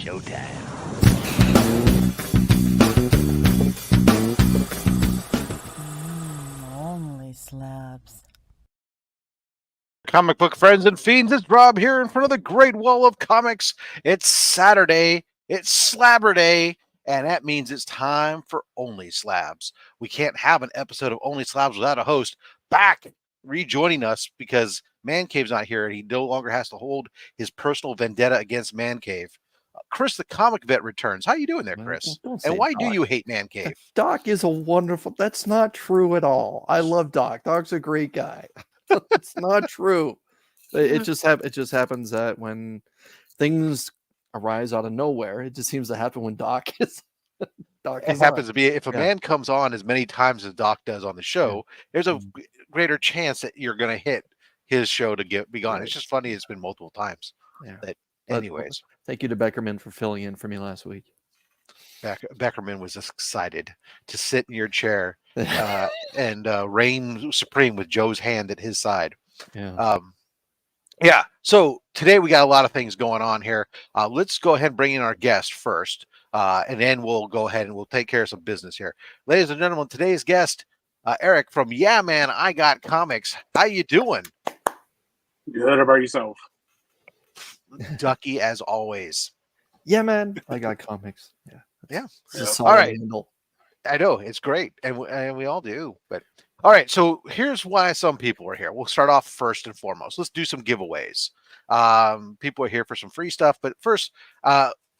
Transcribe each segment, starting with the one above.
showtime. Only slabs. Comic book friends and fiends, it's Rob here in front of the Great Wall of Comics. It's Saturday, it's Slabber Day, and that means it's time for Only Slabs. We can't have an episode of Only Slabs without a host back rejoining us because Man Cave's not here and he no longer has to hold his personal vendetta against Man Cave. Chris the Comic Vet returns. How you doing there, Chris? Don't And say why Doc. do you hate Man Cave? Doc is a wonderful. That's not true at all. I love Doc. Doc's a great guy. It's not true. It just happens that when things arise out of nowhere, it just seems to happen when Doc is. It happens to be if a man comes on as many times as Doc does on the show, there's a greater chance that you're going to hit his show to be gone. Right. It's just funny. It's been multiple times. Yeah. But anyways, thank you to Beckerman for filling in for me last week. Beckerman was excited to sit in your chair and reign supreme with Joe's hand at his side. Yeah. Yeah. So today we got a lot of things going on here. Let's go ahead and bring in our guest first. And then we'll go ahead and we'll take care of some business here. Ladies and gentlemen, today's guest, Eric from Yeah Man, I Got Comics. How you doing? Good. How about yourself? Ducky as always. Yeah, man, I got comics. Yeah. All right. Handle. I know it's great, and we all do. But all right, so here's why some people are here. We'll start off first and foremost. Let's do some giveaways. People are here for some free stuff, but first,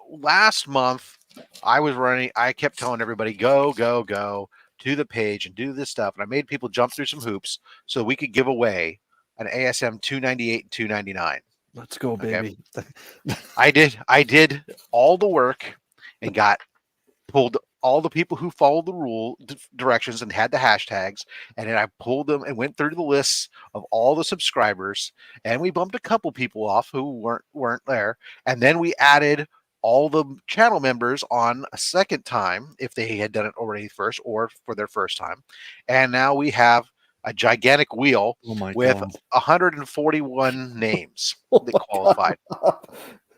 last month I kept telling everybody go to the page and do this stuff, and I made people jump through some hoops so we could give away an ASM 298 and 299. Let's go, baby. Okay. I did all the work and pulled all the people who followed the rule directions and had the hashtags, and then I pulled them and went through the lists of all the subscribers, and we bumped a couple people off who weren't there, and then we added all the channel members on a second time if they had done it already first or for their first time, and now we have a gigantic wheel with 141 names that qualified.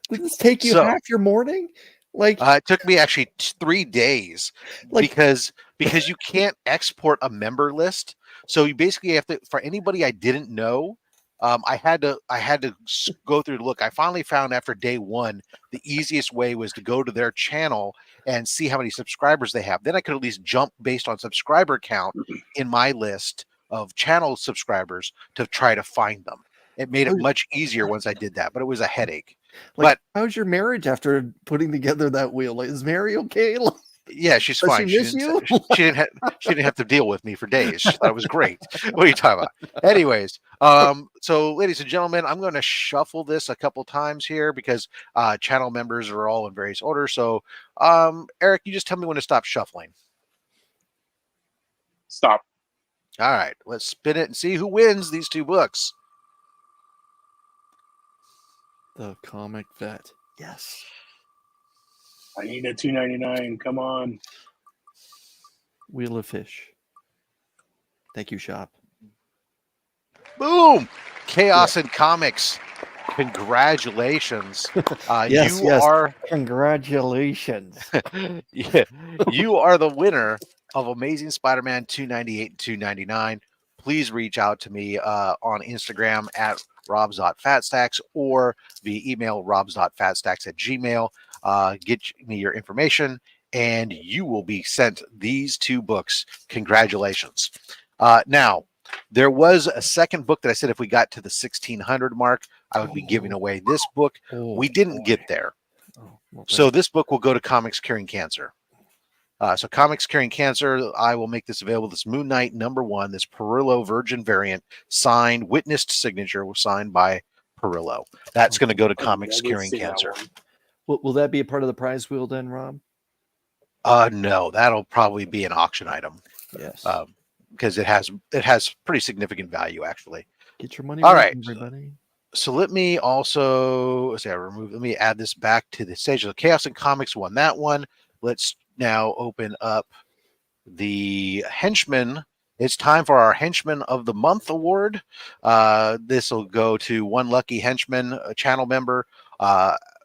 Did this take you half your morning? It took me actually 3 days because you can't export a member list. So you basically have to, for anybody I didn't know, I had to go through to look. I finally found after day one, the easiest way was to go to their channel and see how many subscribers they have. Then I could at least jump based on subscriber count in my list of channel subscribers to try to find them. It made it much easier once I did that, but it was a headache. But how's your marriage after putting together that wheel? Is Mary okay? Yeah, she's fine. She didn't have to deal with me for days. She thought it was great. What are you talking about? Anyways, so ladies and gentlemen, I'm going to shuffle this a couple times here because channel members are all in various order. So, Eric, you just tell me when to stop shuffling. Stop. All right, let's spin it and see who wins these two books. The Comic Vet. Yes. I need a 299. Come on. Wheel of Fish. Thank you, Shop. Boom! Chaos in Comics. Congratulations. Yes. Congratulations. Yeah, you are the winner of Amazing Spider-Man 298 and 299. Please reach out to me on Instagram at robs.fatstacks or via email robs.fatstacks@gmail. Get me your information and you will be sent these two books. Congratulations. Now, there was a second book that I said if we got to the 1600 mark, I would be giving away this book. We didn't get there. So this book will go to Comics Curing Cancer. So Comics Curing Cancer, I will make this available. This Moon Knight #1, this Perillo Virgin variant, signed, witnessed signature, was signed by Perillo. That's going to go to Comics Curing Cancer. Will that be a part of the prize wheel then, Rob? No, that'll probably be an auction item. Yes. Because it has pretty significant value, actually. Get your money. All right, everybody. So let me also let me add this back to the stage. So Chaos in Comics won that one. Let's now open up the Henchman. It's time for our Henchman of the Month award. This will go to one lucky henchman, a channel member,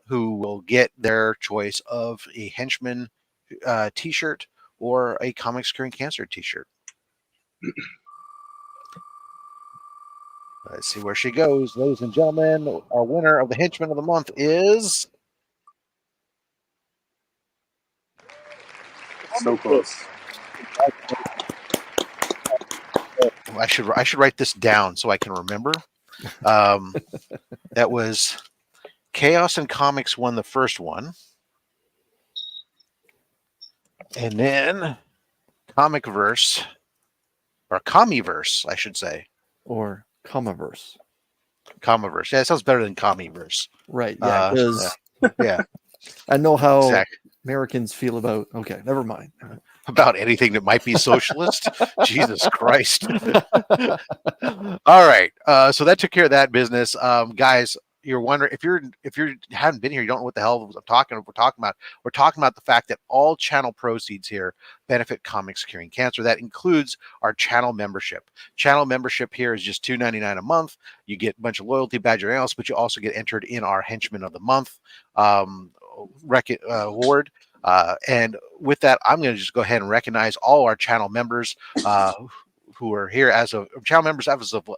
who will get their choice of a henchman t-shirt or a Comics Curing Cancer t-shirt. Let's see where she goes. Ladies and gentlemen, our winner of the Henchman of the Month is... So close. I should write this down so I can remember. That was Chaos and Comics won the first one. And then Comicverse, or Comiverse, I should say. Or Comiverse. Comiverse. Yeah, it sounds better than Comiverse. Right. Yeah. Because yeah. I know how Exactly. Americans feel about. Okay, never mind. About anything that might be socialist. Jesus Christ. All right. So that took care of that business. Guys, you're wondering if you haven't been here, you don't know what the hell we're talking about. We're talking about the fact that all channel proceeds here benefit Comics Curing Cancer. That includes our channel membership. Channel membership here is just $2.99 a month. You get a bunch of loyalty badge and else, but you also get entered in our Henchman of the Month award. And with that, I'm going to just go ahead and recognize all our channel members who are here as of channel members as of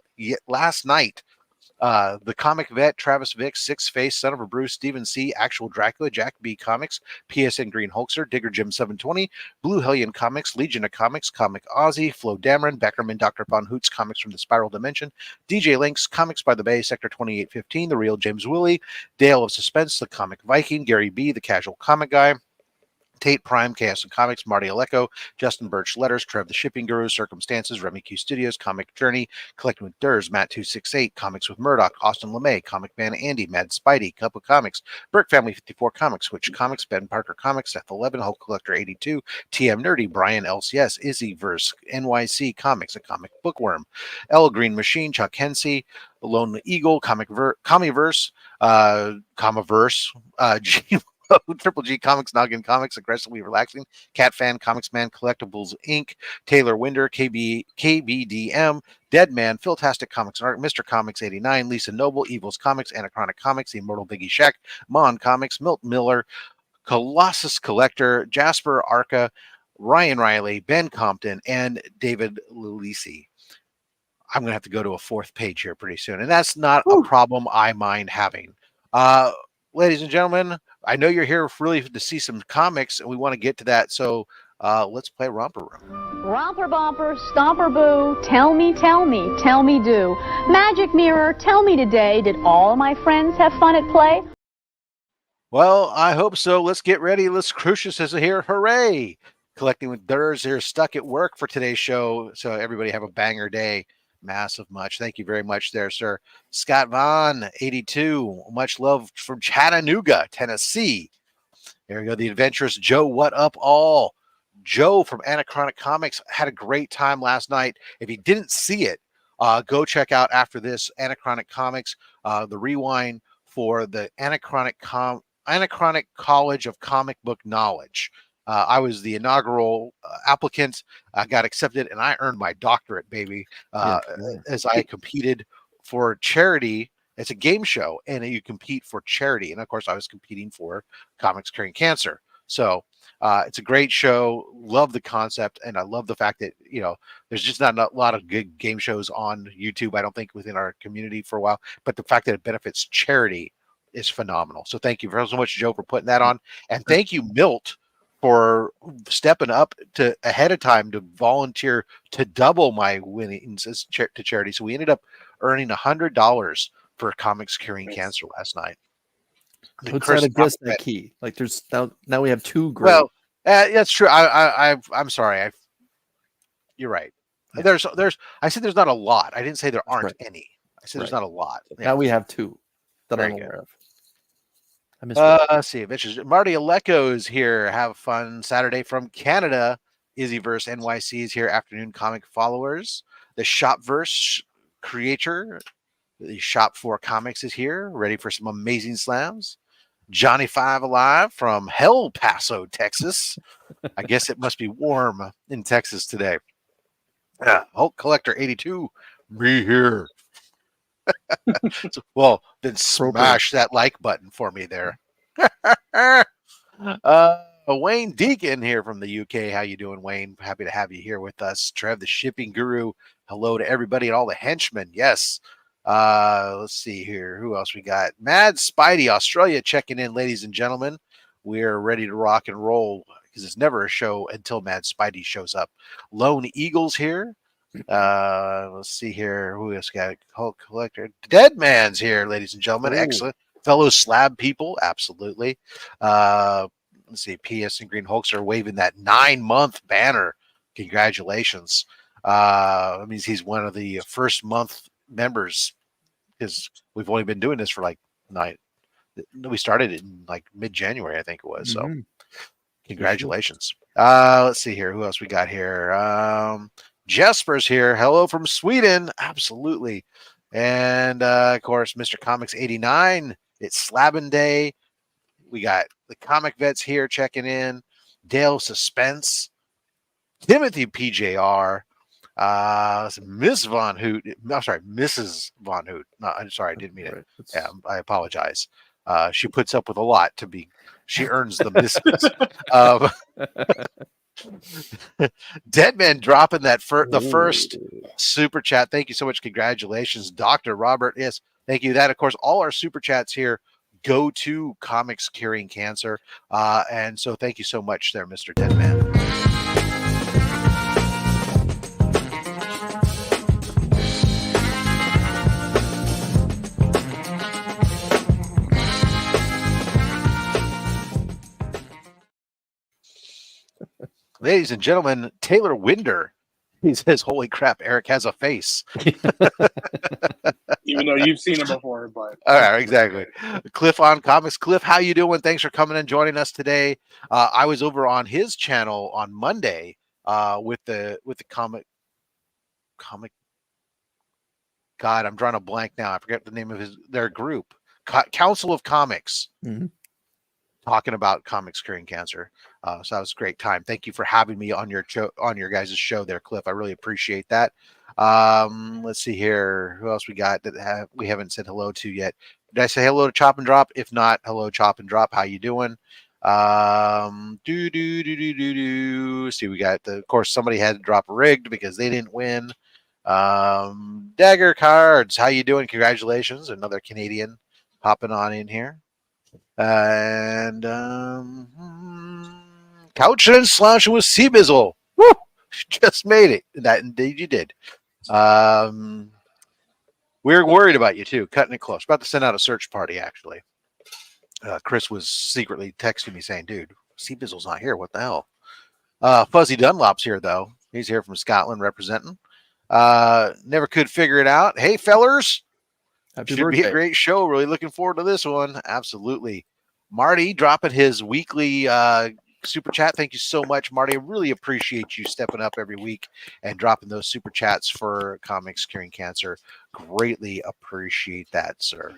last night. The Comic Vet, Travis Vick, Six Face, Son of a Bruce, Stephen C, Actual Dracula, Jack B Comics, PSN Green Hulkster, Digger Jim 720, Blue Hellion Comics, Legion of Comics, Comic Aussie, Flo Dameron, Beckerman, Dr. Von Hoots, Comics from the Spiral Dimension, DJ Links, Comics by the Bay, Sector 2815, The Real James Willie, Dale of Suspense, The Comic Viking, Gary B, The Casual Comic Guy, Tate Prime, Chaos and Comics, Marty Aleko, Justin Birch Letters, Trev the Shipping Guru, Circumstances, Remy Q Studios, Comic Journey, Collecting with Durs, Matt268, Comics with Murdoch, Austin LeMay, Comic Man Andy, Mad Spidey, Cup of Comics, Burke Family 54 Comics, Switch Comics, Ben Parker Comics, Seth 11, Hulk Collector 82, TM Nerdy, Brian LCS, Izzyverse, NYC Comics, A Comic Bookworm, L Green Machine, Chuck Hensey, Lone Eagle, Comiverse, G Triple G Comics, Noggin Comics, Aggressively Relaxing, Cat Fan, Comics Man, Collectibles Inc., Taylor Winder, KBDM, Dead Man, Philtastic Comics and Art, Mr. Comics 89, Lisa Noble, Evils Comics, Anachronic Comics, The Immortal Biggie Shack, Mon Comics, Milt Miller, Colossus Collector, Jasper Arca, Ryan Riley, Ben Compton, and David Lilisi. I'm going to have to go to a fourth page here pretty soon, and that's not a problem I mind having. Ladies and gentlemen, I know you're here really to see some comics, and we want to get to that. So let's play Romper Room. Romper Bomper, Stomper Boo, tell me do. Magic Mirror, tell me today, did all my friends have fun at play? Well, I hope so. Let's get ready. Let's Crucius is here. Hooray! Collecting with Durs here, stuck at work for today's show. So everybody have a banger day. Massive much. Thank you very much there, sir. Scott Vaughn, 82. Much love from Chattanooga, Tennessee. There we go. The adventurous Joe, what up all? Joe from Anachronic Comics had a great time last night. If you didn't see it, go check out after this Anachronic Comics, the rewind for the Anachronic College of Comic Book Knowledge. I was the inaugural applicant. I got accepted, and I earned my doctorate, baby, as I competed for charity. It's a game show, and you compete for charity. And, of course, I was competing for Comics Curing Cancer. So it's a great show. Love the concept, and I love the fact that, there's just not a lot of good game shows on YouTube, I don't think, within our community for a while. But the fact that it benefits charity is phenomenal. So thank you very so much, Joe, for putting that on. And thank you, Milt, for stepping up to ahead of time to volunteer to double my winnings to charity. So we ended up earning $100 for Comics Curing Cancer last night. What's that against that key? Like there's now we have two great. Well, that's true. I'm sorry. You're right. Yeah. I said there's not a lot. I didn't say there aren't any. I said there's not a lot. Yeah. Now we have two that I'm aware of. Let's see. Marty Aleko is here. Have fun Saturday from Canada. Izzyverse NYC is here. Afternoon comic followers. The Shopverse creator, the Shop 4 Comics is here. Ready for some amazing slams. Johnny Five Alive from El Paso, Texas. I guess it must be warm in Texas today. Hulk Collector 82. Me here. Well, then smash that like button for me there. Wayne Deacon here from the UK. How you doing, Wayne? Happy to have you here with us. Trev, the shipping guru. Hello to everybody and all the henchmen. Yes. Let's see here. Who else we got? Mad Spidey, Australia, checking in, ladies and gentlemen. We're ready to rock and roll because it's never a show until Mad Spidey shows up. Lone Eagles here. Let's see here. Who else got? Hulk Collector. Dead Man's here, ladies and gentlemen. Ooh. Excellent. Fellow slab people. Absolutely. Let's see. PS and Green Hulks are waving that 9-month banner. Congratulations. That means he's one of the first month members because we've only been doing this for like 9. We started in like mid-January, I think it was. So congratulations. Let's see here. Who else we got here? Jesper's here. Hello from Sweden. Absolutely. And of course, Mr. Comics 89. It's Slabbin' Day. We got the comic vets here checking in. Dale Suspense. Timothy PJR. Miss Von Hoot. I'm sorry, Mrs. Von Hoot. No, I'm sorry, I didn't mean it. Yeah, I apologize. She puts up with a lot to be. She earns the misses. Deadman dropping that the first super chat. Thank you so much. Congratulations, Dr. Robert. Yes, thank you. That, of course, all our super chats here go to Comics Curing Cancer. And so thank you so much there, Mr. Deadman. Ladies and gentlemen, Taylor Winder. He says, "Holy crap, Eric has a face." Even though you've seen him before, but all right, exactly. Cliff on Comics. Cliff, how you doing? Thanks for coming and joining us today. I was over on his channel on Monday with the comic. God, I'm drawing a blank now. I forget the name of their group, Council of Comics. Mm-hmm. Talking about Comics Curing Cancer. So that was a great time. Thank you for having me on your guys' show there, Cliff. I really appreciate that. Let's see here. Who else we got that we haven't said hello to yet? Did I say hello to Chop and Drop? If not, hello, Chop and Drop. How you doing? See, we got of course, somebody had to drop rigged because they didn't win. Dagger Cards. How you doing? Congratulations. Another Canadian hopping on in here. And Couch and Slouch with Sea Bizzle. Woo! Just made it. That indeed you did. We're worried about you too. Cutting it close. About to send out a search party, actually. Chris was secretly texting me saying, dude, Sea Bizzle's not here. What the hell? Fuzzy Dunlop's here, though. He's here from Scotland representing. Never could figure it out. Hey, fellers. Happy Should birthday. be a great show. Really looking forward to this one. Absolutely. Marty dropping his weekly super chat. Thank you so much, Marty. I really appreciate you stepping up every week and dropping those super chats for Comics Curing Cancer. Greatly appreciate that, sir.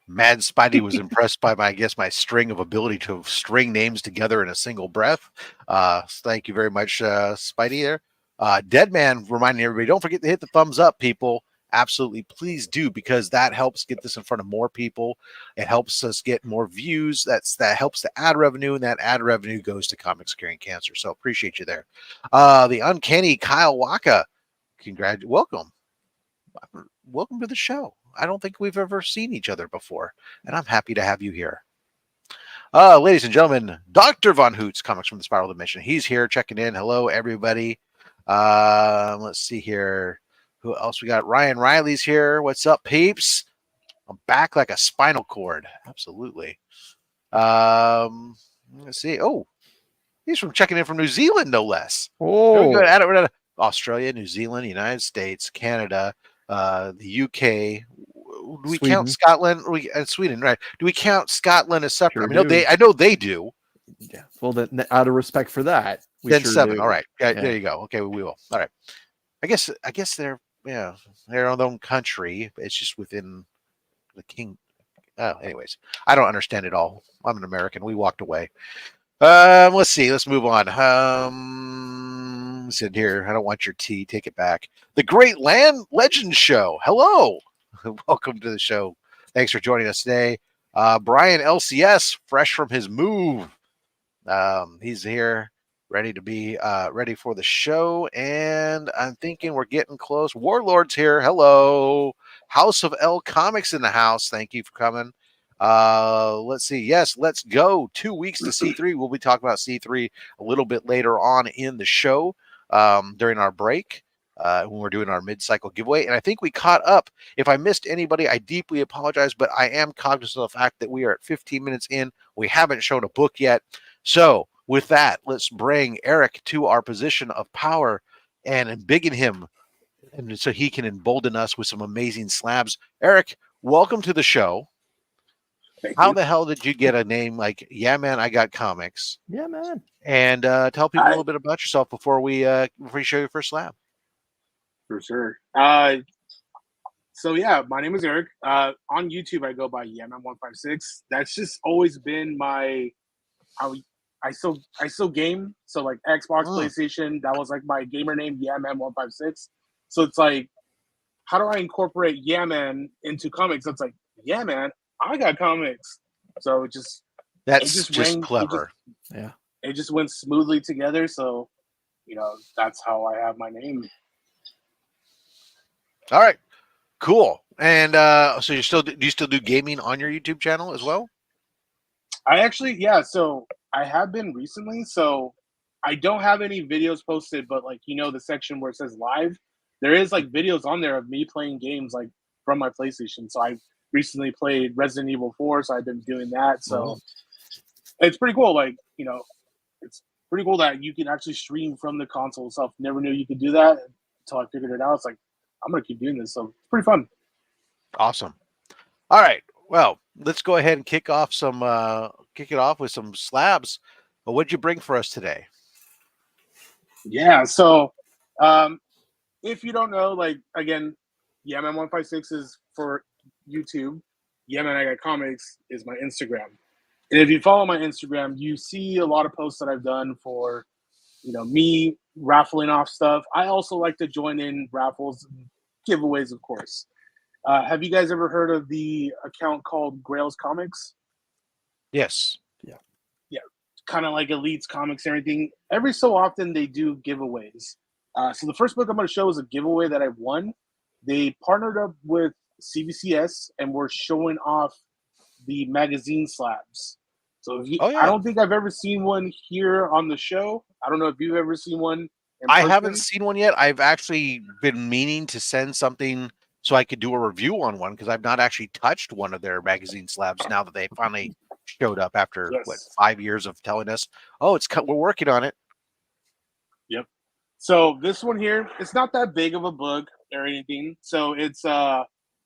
Mad Spidey was impressed by my string of ability to string names together in a single breath. Thank you very much, Spidey there. Deadman reminding everybody, don't forget to hit the thumbs up, people. Absolutely, please do, because that helps get this in front of more people. It helps us get more views. That helps the ad revenue, and that ad revenue goes to Comics Curing Cancer. So appreciate you there. The uncanny Kyle Waka, welcome to the show. I don't think we've ever seen each other before, and I'm happy to have you here. Ladies and gentlemen, Dr. Von Hoot's Comics from the Spiral Dimension. He's here checking in. Hello, everybody. Let's see here. Who else we got? Ryan Riley's here. What's up, peeps? I'm back like a spinal cord. Absolutely. Let's see. Oh, he's checking in from New Zealand, no less. Oh, We're at Australia, New Zealand, United States, Canada, the UK. Do we count Scotland and Sweden? Right? Do we count Scotland as separate? Sure I know they do. Yeah. Well, then out of respect for that, we Then sure 7. do. All right. Yeah, Yeah. there you go. Okay, we will. All right. I guess they're they're their own country. It's just within the king. Oh, anyways, I don't understand it all. I'm an American. We walked away. Let's see. Let's move on. Sit here. I don't want your tea. Take it back. The Great Land Legends Show. Hello. Welcome to the show. Thanks for joining us today. Brian LCS, fresh from his move. He's here, ready to be ready for the show. And I'm thinking we're getting close. Warlord's here. Hello. House of L Comics in the house. Thank you for coming. Let's see. Yes, let's go. 2 weeks to C3. We'll be talking about C3 a little bit later on in the show during our break. When we're doing our mid-cycle giveaway. And I think we caught up. If I missed anybody, I deeply apologize, but I am cognizant of the fact that we are at 15 minutes in. We haven't shown a book yet. So with that, let's bring Eric to our position of power and embiggen him, and so he can embolden us with some amazing slabs. Eric, welcome to the show. How the hell did you get a name like Yeah Man I Got Comics? Yeah, man. And tell people a little bit about yourself before we show your first slab. For sure. So yeah, my name is Eric. On YouTube, I go by YeahMan156. That's just always been my how I still game. So like Xbox, PlayStation, that was like my gamer name, YeahMan156. So it's like, how do I incorporate Yeah Man into comics? It's like, yeah, man, I got comics. So that's just clever. It just went smoothly together. So, that's how I have my name. All right, cool. And so do you still do gaming on your YouTube channel as well? I actually, so I have been recently. So I don't have any videos posted, but like, the section where it says live, there is like videos on there of me playing games like from my PlayStation. So I recently played Resident Evil 4, so I've been doing that. So it's pretty cool. Like, it's pretty cool that you can actually stream from the console itself. Never knew you could do that until I figured it out. It's like, I'm going to keep doing this. So it's pretty fun. Awesome. All right. Well, let's go ahead and kick it off with some slabs. What'd you bring for us today? Yeah. So, if you don't know, like, again, YeahMan156 is for YouTube. Yeah Man I Got Comics is my Instagram. And if you follow my Instagram, you see a lot of posts that I've done for, me raffling off stuff. I also like to join in raffles and giveaways, of course. Have you guys ever heard of the account called Grail's Comics? Yes. Yeah. Kind of like Elite's Comics and everything. Every so often they do giveaways. So the first book I'm going to show is a giveaway that I won. They partnered up with CBCS and we're showing off the magazine slabs. So I don't think I've ever seen one here on the show. I don't know if you've ever seen one. I haven't seen one yet. I've actually been meaning to send something so I could do a review on one because I've not actually touched one of their magazine slabs now that they finally showed up after 5 years of telling us, we're working on it. Yep. So this one here, it's not that big of a book or anything. So it's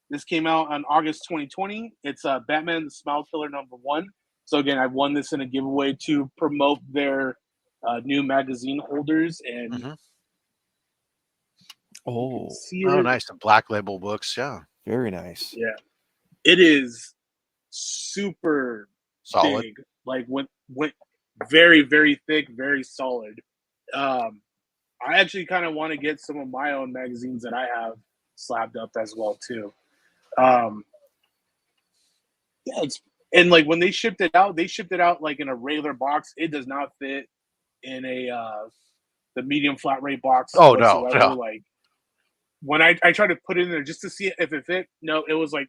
this came out on August 2020. It's Batman the Smile Killer #1. So again, I won this in a giveaway to promote their new magazine holders and nice. The Black Label books, very nice. Yeah, it is super solid. Big. Like went very, very thick, very solid. I actually kind of want to get some of my own magazines that I have slabbed up as well too. And like when they shipped it out like in a regular box. It does not fit in the medium flat rate box. Oh whatsoever. No. Like when I tried to put it in there just to see if it fit, no, it was like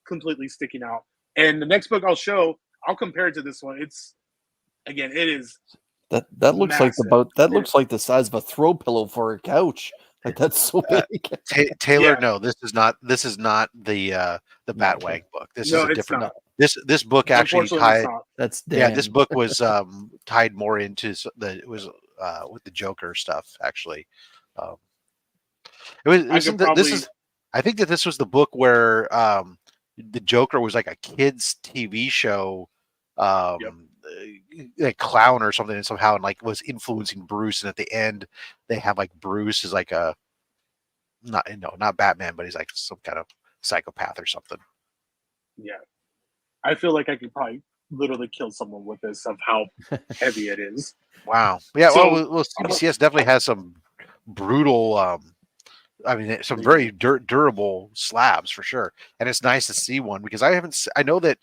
completely sticking out. And the next book I'll compare it to this one. It is that looks massive. Looks like the size of a throw pillow for a couch. Like that's so big. Taylor, no, this is not the Batwag book. This is a different. Not. This book actually tied. That's damn. This book was tied more into with the Joker stuff actually. I think that this was the book where the Joker was like a kids TV show. a clown or something, and somehow and like was influencing Bruce. And at the end, they have like Bruce is like a not Batman, but he's like some kind of psychopath or something. Yeah, I feel like I could probably literally kill someone with this of how heavy it is. Wow. Yeah. So- well, CBCS definitely has some brutal. I mean, some very durable slabs for sure, and it's nice to see one because I know that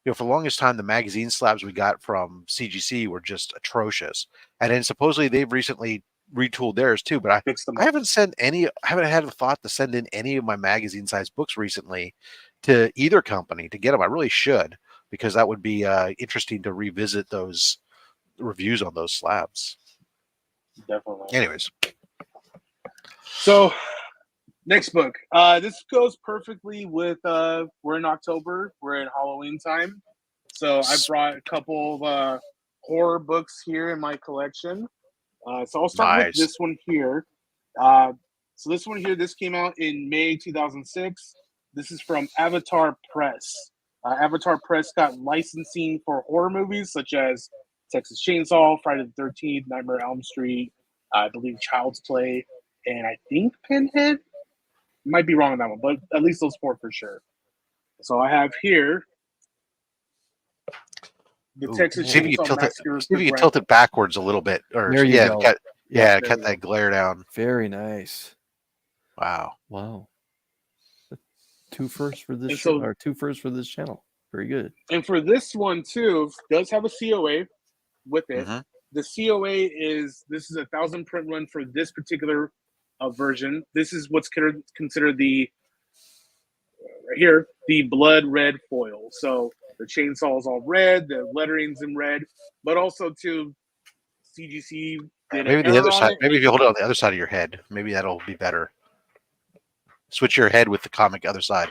for the longest time the magazine slabs we got from CGC were just atrocious, and then supposedly they've recently retooled theirs too. But Fix them I up. haven't had a thought to send in any of my magazine sized books recently to either company to get them. I really should because that would be interesting to revisit those reviews on those slabs. Definitely. Anyways, So next book. This goes perfectly with we're in October, we're in Halloween time. So I brought a couple of horror books here in my collection. So I'll start with this one here. So this one here, this came out in May 2006. This is from Avatar Press. Avatar Press got licensing for horror movies such as Texas Chainsaw, Friday the 13th, Nightmare on Elm Street, I believe Child's Play, and I think Pinhead. Might be wrong on that one, but at least those four for sure. So I have here the Texas see if you Chainsaw Massacre. see if you can tilt it backwards a little bit, or There you go. cut there cut you that glare down. Very nice. Wow. Wow. Two firsts for this And show, so- or two firsts for this channel. Very good. And for this one too, does have a COA with it. Mhm. The COA is 1,000 print run for this particular version. This is what's considered the right here the blood red foil. So the chainsaw is all red, the lettering's in red, but also too CGC did Maybe an the error other on side. it. Maybe if you hold it on the other side of your head, maybe that'll be better. Switch your head with the comic other side,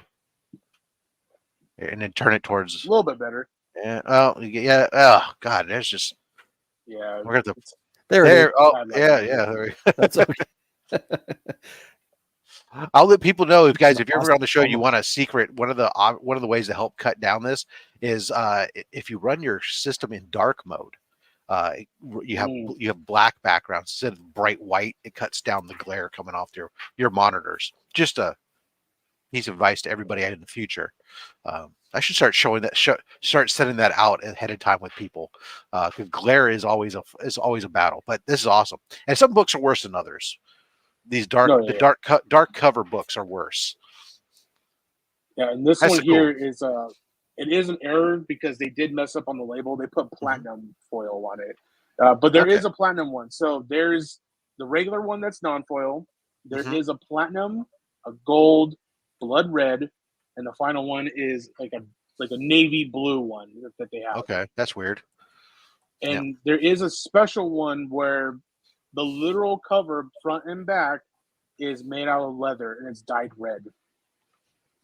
and then turn it towards. A little bit better. Yeah. Oh, yeah. Oh, God. There's just. Yeah. We're at the There, it there. is. Oh, I love yeah, it. yeah. There That's okay. I'll let people know if guys, The if you're ever on the show, you want a secret. One of the ways to help cut down this is if you run your system in dark mode. You have black backgrounds instead of bright white. It cuts down the glare coming off your monitors. Just a piece of advice to everybody in the future. I should start showing that. Start sending that out ahead of time with people. Because glare is always a battle. But this is awesome. And some books are worse than others. These dark cover books are worse. Yeah, and this That's one here is it is an error because they did mess up on the label. They put platinum foil on it, but there is a platinum one. So there's the regular one that's non-foil. There is a platinum, a gold, blood red, and the final one is like a navy blue one that they have. Okay, that's weird. And there is a special one where the literal cover, front and back, is made out of leather and it's dyed red.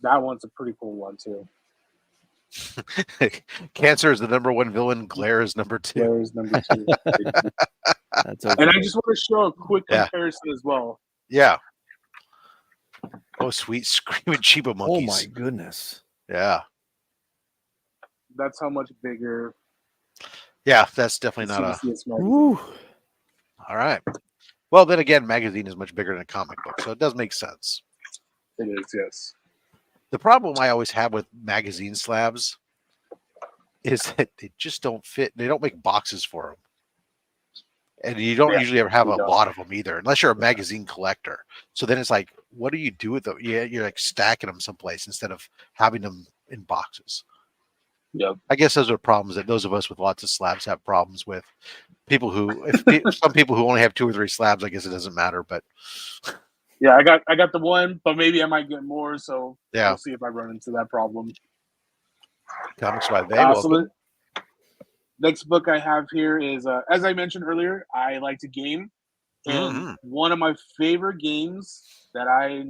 That one's a pretty cool one too. Cancer is the #1 villain. Glare is #2. Glare is number 2. That's okay. And I just want to show a quick comparison as well. Yeah. Oh, sweet screaming Chiba Oh monkeys. my goodness. Yeah. That's how much bigger. Yeah, that's definitely not a. CBCS magazine. Woo. All right. Well, then again, magazine is much bigger than a comic book, so it does make sense. It is, yes. The problem I always have with magazine slabs is that they just don't fit. They don't make boxes for them. And you don't usually ever have a lot of them either, unless you're a magazine collector. So then it's like, what do you do with them? Yeah, you're like stacking them someplace instead of having them in boxes. Yep. I guess those are problems that those of us with lots of slabs have problems with. People who, some people who only have 2 or 3 slabs, I guess it doesn't matter. But yeah, I got the one, but maybe I might get more. So yeah, we'll see if I run into that problem. Comics by They. So the next book I have here is, as I mentioned earlier, I like to game, and one of my favorite games that I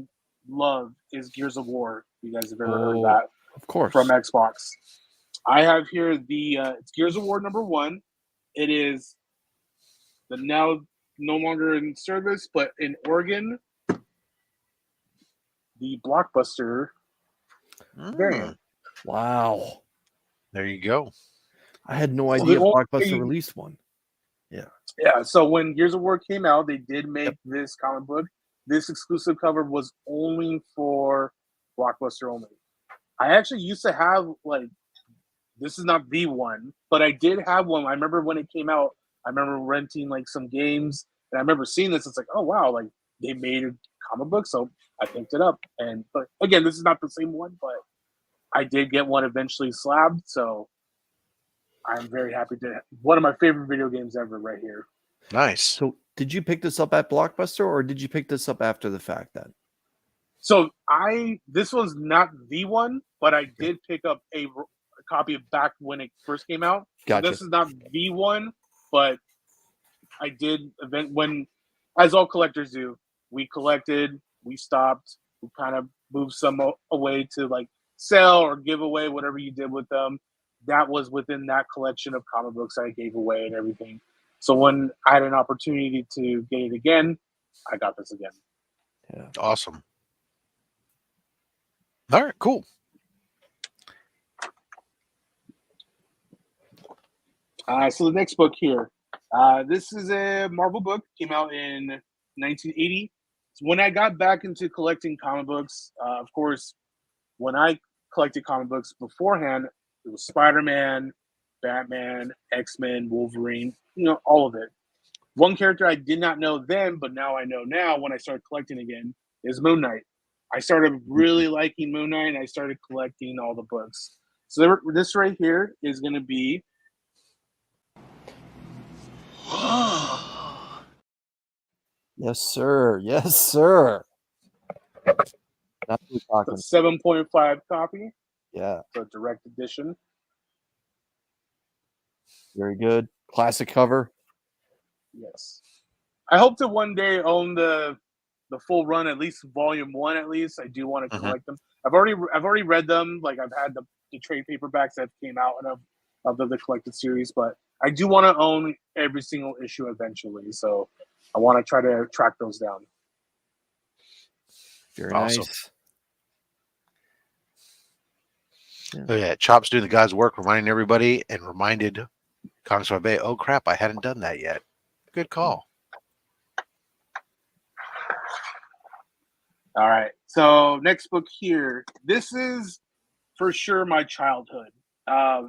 love is Gears of War. You guys have ever heard that? Of course. From Xbox. I have here the it's Gears of War #1. It is the now no longer in service, but in Oregon, the Blockbuster variant. Wow. There you go. I had no So idea the only- Blockbuster released one. Yeah, so when Gears of War came out, they did make this comic book. This exclusive cover was only for Blockbuster only. I actually used to have, like, this is not the one, but I did have one. I remember when it came out, I remember renting, like, some games, and I remember seeing this. It's like, oh, wow, like, they made a comic book, so I picked it up. But again, this is not the same one, but I did get one eventually slabbed, so I'm very happy to. One of my favorite video games ever, right here. Nice. So did you pick this up at Blockbuster, or did you pick this up after the fact then? So this was not the one, but I did pick up a copy of back when it first came out. Gotcha. So this is not the one, but I did when, as all collectors do, we collected, we stopped, we kind of moved some away to like sell or give away, whatever you did with them. That was within that collection of comic books I gave away and everything. So when I had an opportunity to get it again, I got this again. Yeah. Awesome. All right, cool. So the next book here, this is a Marvel book, came out in 1980. So when I got back into collecting comic books, of course, when I collected comic books beforehand, it was Spider-Man, Batman, X-Men, Wolverine, all of it. One character I did not know then, but now I know now when I started collecting again, is Moon Knight. I started really liking Moon Knight, and I started collecting all the books. So this right here is going to be Yes, sir. Yes, sir. That's what we're the talking. 7.5 copy. Yeah, So direct edition. very good. Classic cover. Yes. I hope to one day own the full run, at least volume 1. At least I do want to collect them. I've already read them. Like I've had the trade paperbacks that came out of the collected series, but I do want to own every single issue eventually. So I want to try to track those down. Very Awesome. nice. Oh yeah, Chop's doing the God's work, reminding everybody, and reminded Comics by Bay, oh crap, I hadn't done that yet. Good call. All right. So next book here. This is for sure my childhood. When I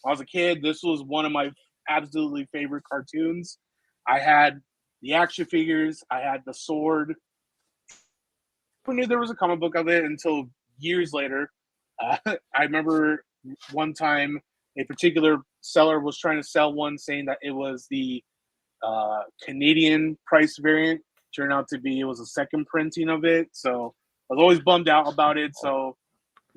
was a kid, this was one of my absolutely favorite cartoons. I had the action figures. I had the sword. I knew there was a comic book of it until years later. I remember one time a particular seller was trying to sell one, saying that it was the Canadian price variant. Turned out to be it was a second printing of it. So I was always bummed out about it. So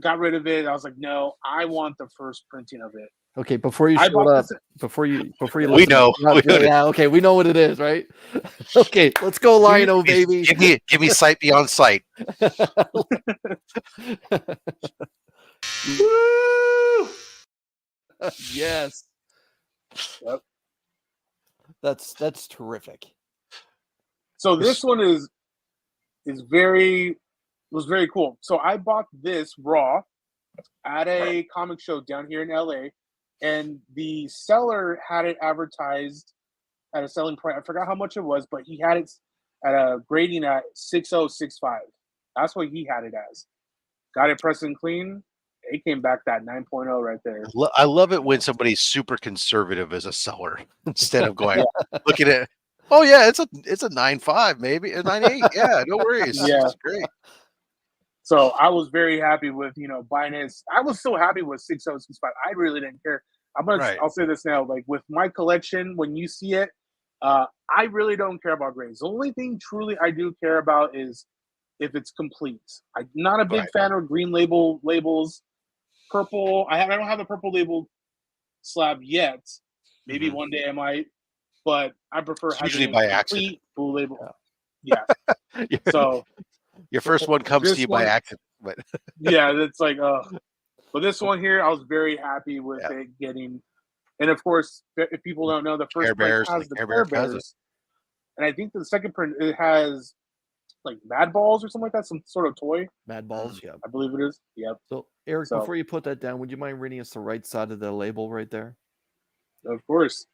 got rid of it. I was like, no, I want the first printing of it. Okay, before you I showed bought up, this- before you We listen, know. yeah, okay, we know what it is, right? Okay, let's go, Lionel, baby. Give me sight beyond sight. Yes. Yep. That's terrific. So this one was very cool. So I bought this raw at a comic show down here in LA, and the seller had it advertised at a selling price. I forgot how much it was, but he had it at a grading at 6065. That's what he had it as. Got it pressed and clean. It came back that 9.0 right there. I love it when somebody's super conservative as a seller instead of going look at it. Oh yeah, it's a 9.5 maybe a 9.8. Yeah, no worries. Yeah. It's great. So I was very happy with buying it. I was so happy with 6065. I really didn't care. I'll say this now. Like with my collection, when you see it, I really don't care about grades. The only thing truly I do care about is if it's complete. I'm not a big fan of green labels. Purple. I don't have a purple label slab yet. Maybe one day I might, but I prefer It's having usually a by complete accident. blue label. Yeah. So Your first one comes this to you by one- accident, but yeah, it's like but this one here, I was very happy with it getting. And of course, if people don't know, the first Care print Bears, has like the Care Care Bear has it. Bears, and I think the second print it has like Mad Balls or something like that, some sort of toy. Mad Balls, yeah. I believe it is. Yep. So Eric, So- before you put that down, would you mind reading us the right side of the label right there? Of course.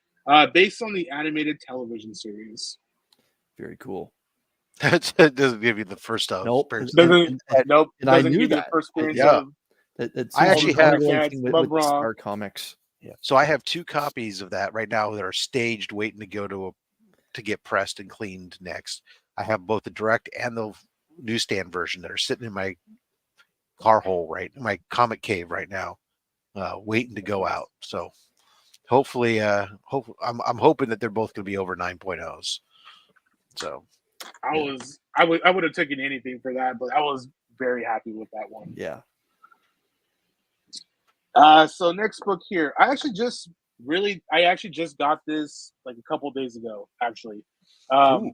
Based on the animated television series. Very cool. It doesn't give you the first Nope. appearance. Doesn't nope. And I Doesn't knew give you the that. first appearance Yeah. of It I seems actually to be the have- only Cats, thing Love with Raw. Star Comics. Yeah. So I have 2 copies of that right now that are staged, waiting to go to get pressed and cleaned next. I have both the direct and the newsstand version that are sitting in my car hole in my comic cave right now, waiting to go out. So hopefully, I'm hoping that they're both going to be over 9.0s. So I would have taken anything for that, but I was very happy with that one. Yeah. So next book here, I actually just got this like a couple days ago. Actually, Ooh.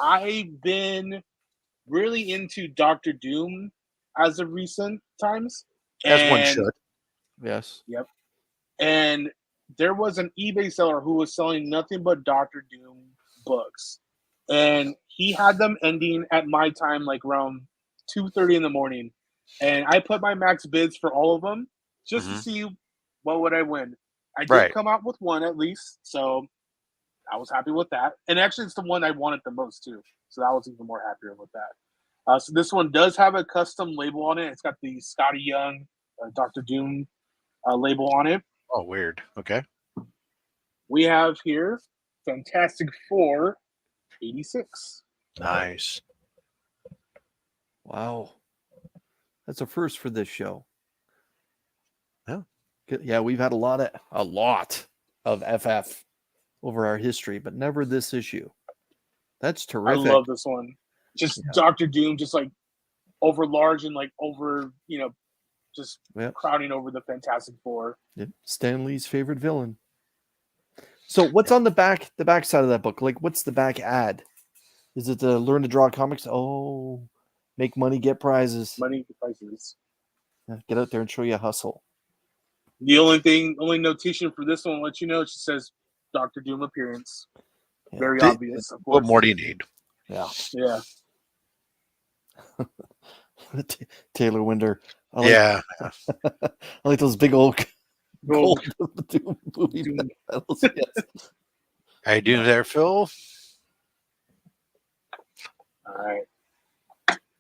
I've been really into Doctor Doom as of recent times, as one and- should. Yes. And there was an eBay seller who was selling nothing but Doctor Doom books, and he had them ending at my time, like around 2:30 in the morning. And I put my max bids for all of them just to see what would I win. I did come out with one at least, so I was happy with that. And actually, it's the one I wanted the most too, so I was even more happier with that. So this one does have a custom label on it. It's got the Scotty Young Doctor Doom label on it. Oh, weird. Okay. We have here Fantastic Four 86. Nice. Wow. That's a first for this show. Yeah. Yeah, we've had a lot of FF over our history, but never this issue. That's terrific. I love this one. Just Doctor Doom, just like over large and like over, just crowding over the Fantastic Four. Yep. Stan Lee's favorite villain. So what's on the back side of that book? Like, what's the back ad? Is it to learn to draw comics? Oh, make money, get prizes. Money, get prizes. Yeah, get out there and show you a hustle. The only notation for this one, I'll let you know, it just says Doctor Doom appearance. Yeah. Very obvious. Of course. What more do you need? Yeah. Yeah. Taylor Winder. Yeah. I like those big old Gold. Doom movie Doom. medals. Yes. How you doing there, Phil? All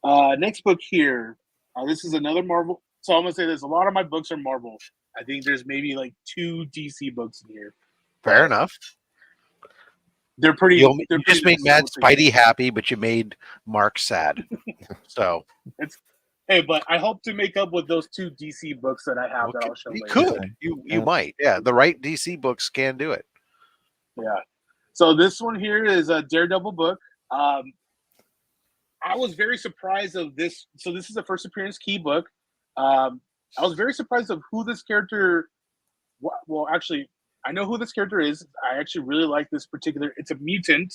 right. Next book here. This is another Marvel. So I'm gonna say this: a lot of my books are Marvel. I think there's maybe like 2 DC books in here. Fair enough. They're pretty. You they're just pretty made Matt similar. Spidey happy, but you made Mark sad. So Hey, but I hope to make up with those 2 DC books that I have that I'll show you later. could. You might. Yeah, the right DC books can do it. Yeah. So this one here is a Daredevil book. I was very surprised of this. So this is the first appearance key book. I was very surprised of who this character. Well, actually, I know who this character is. I actually really like this particular. It's a mutant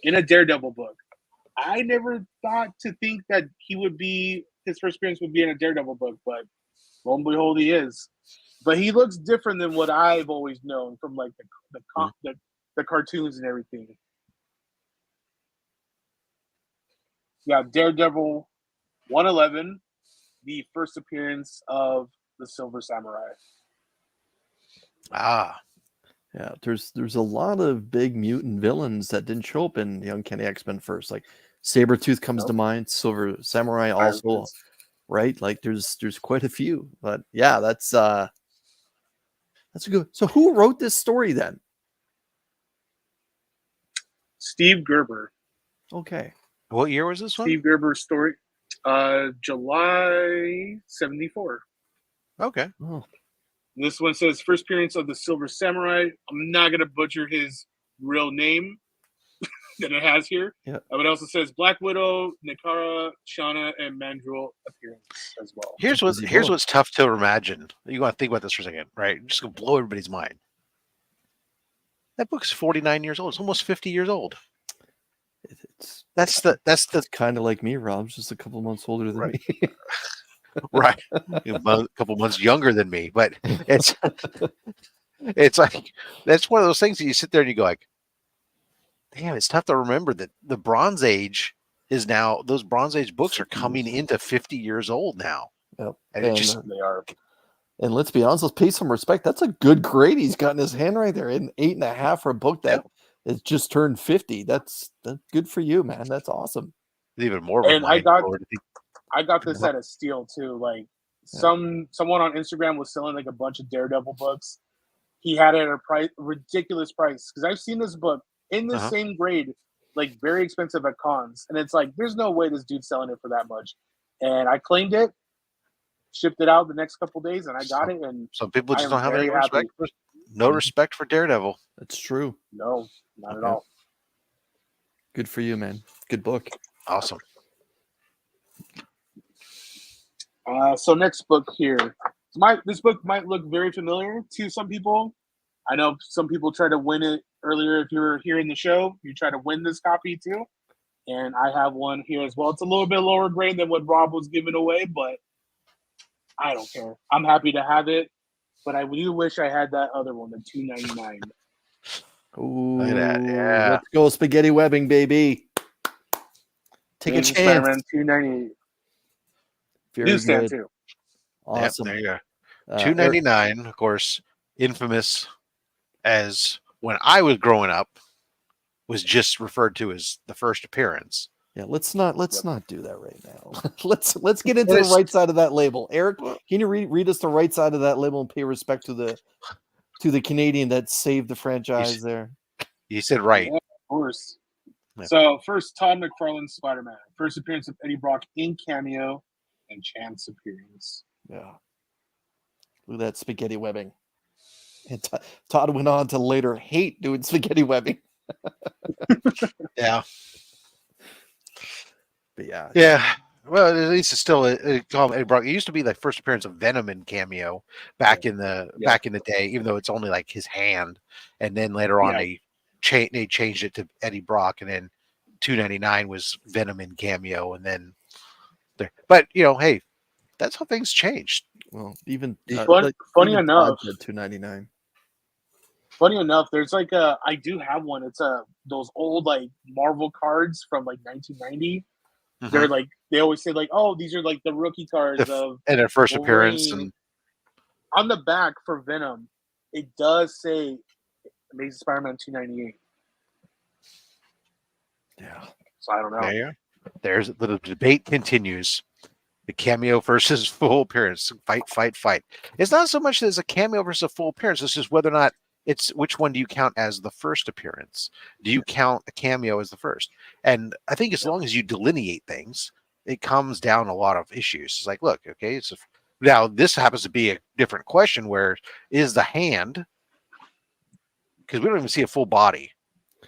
in a Daredevil book. I never thought to think that his first appearance would be in a Daredevil book, but lo and behold, he is. But he looks different than what I've always known from like the cartoons and everything. Yeah, Daredevil 111, the first appearance of the Silver Samurai. Ah, Yeah, there's a lot of big mutant villains that didn't show up in the Uncanny X-Men first. Like Sabretooth comes to mind, Silver Samurai also, right? Like there's quite a few. But yeah, that's good. So who wrote this story then? Steve Gerber. Okay. what year was this one? Steve Gerber's story. July 74. Okay. Oh, This one says first appearance of the Silver Samurai. I'm not gonna butcher his real name that it has here. Yeah. But it also says Black Widow, Nakara, Shauna, and Mandrill appearance as well. Here's what's tough to imagine. You want to think about this for a second, right? Just gonna blow everybody's mind. That book's 49 years old. It's almost 50 years old. That's kind of like me, Rob, just a couple months older than me. right. A couple months younger than me, but it's like that's one of those things that you sit there and you go like, damn, it's tough to remember that the Bronze Age is now, those Bronze Age books are coming into 50 years old now. Yep. And it just, They are. And let's be honest, let's pay some respect. That's a good grade he's got in his hand right there. An 8.5 for a book that has just turned 50. That's good for you, man. That's awesome. Even more of a And I mind got blower to think. this at a steal too. Like someone on Instagram was selling like a bunch of Daredevil books. He had it at a ridiculous price, because I've seen this book in the same grade, like very expensive at cons, and it's like there's no way this dude's selling it for that much. And I claimed it, shipped it out the next couple days, and I got it. And Some people I just am don't have any very happy. respect. No respect for Daredevil. That's true. No, not at all. Good for you, man. Good book. Awesome. So next book here. This book might look very familiar to some people. I know some people try to win it earlier. If you were here in the show, you try to win this copy too. And I have one here as well. It's a little bit lower grade than what Rob was giving away, but I don't care. I'm happy to have it. But I do wish I had that other one, the $2.99. Ooh, Look at that. Yeah. Let's go spaghetti webbing, baby. Take a Amazing chance. Spider-Man $2.98. Very Newsstand good. too. Awesome. Yep, there you go. Eric, $2.99, of course, infamous as when I was growing up, was just referred to as the first appearance. yeah, let's not do that right now. let's get into It's- the right side of that label. Eric, can you read us the right side of that label and pay respect to the Canadian that saved the franchise there? You said right. Yeah, of course. Yeah. So first, Todd McFarlane's Spider-Man. First appearance of Eddie Brock in cameo and chance appearance. Yeah. Look at that spaghetti webbing. And Todd went on to later hate doing spaghetti webbing. Yeah. But yeah. Yeah. Well, at least it's still Eddie Brock. It used to be like first appearance of Venom in cameo back in the day, even though it's only like his hand. And then later on they changed it to Eddie Brock, and then $2.99 was Venom in cameo, and then there. But hey, that's how things changed. Well, even Funny enough, $2.99. Funny enough, there's like I do have one. It's those old like Marvel cards from like 1990. They're like, they always say like, oh, these are like the rookie cards of and their first Wolverine. appearance. And On the back for Venom, it does say Amazing Spider-Man $2.98. Yeah. So I don't know. There's the debate continues. The cameo versus full appearance. Fight. It's not so much as a cameo versus a full appearance. It's just whether or not it's which one do you count as the first appearance? Do you count a cameo as the first? And I think as long as you delineate things, it comes down a lot of issues. It's like, look, okay, now this happens to be a different question where is the hand, because we don't even see a full body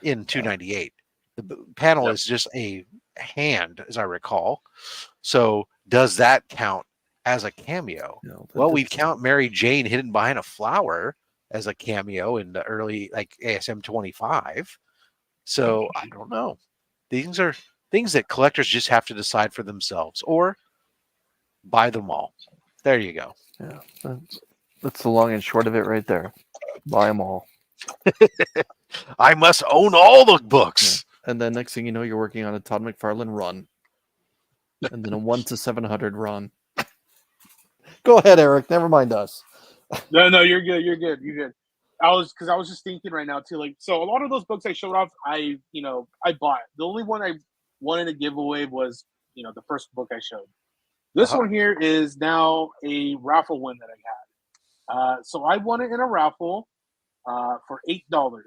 in $2.98. The panel is just a hand, as I recall. So does that count as a cameo? No, well, we count Mary Jane hidden behind a flower as a cameo in the early like ASM 25. So I don't know. These are things that collectors just have to decide for themselves or buy them all. There you go. Yeah, that's the long and short of it right there. Buy them all. I must own all the books. Yeah. And then next thing you know, you're working on a Todd McFarlane run. And then a 1 to 700 run. Go ahead, Eric. Never mind us. No, you're good. You're good. I was just thinking right now too. Like, so a lot of those books I showed off, I bought. The only one I wanted to give away was the first book I showed. This one here is now a raffle win that I had. So I won it in a raffle for $8.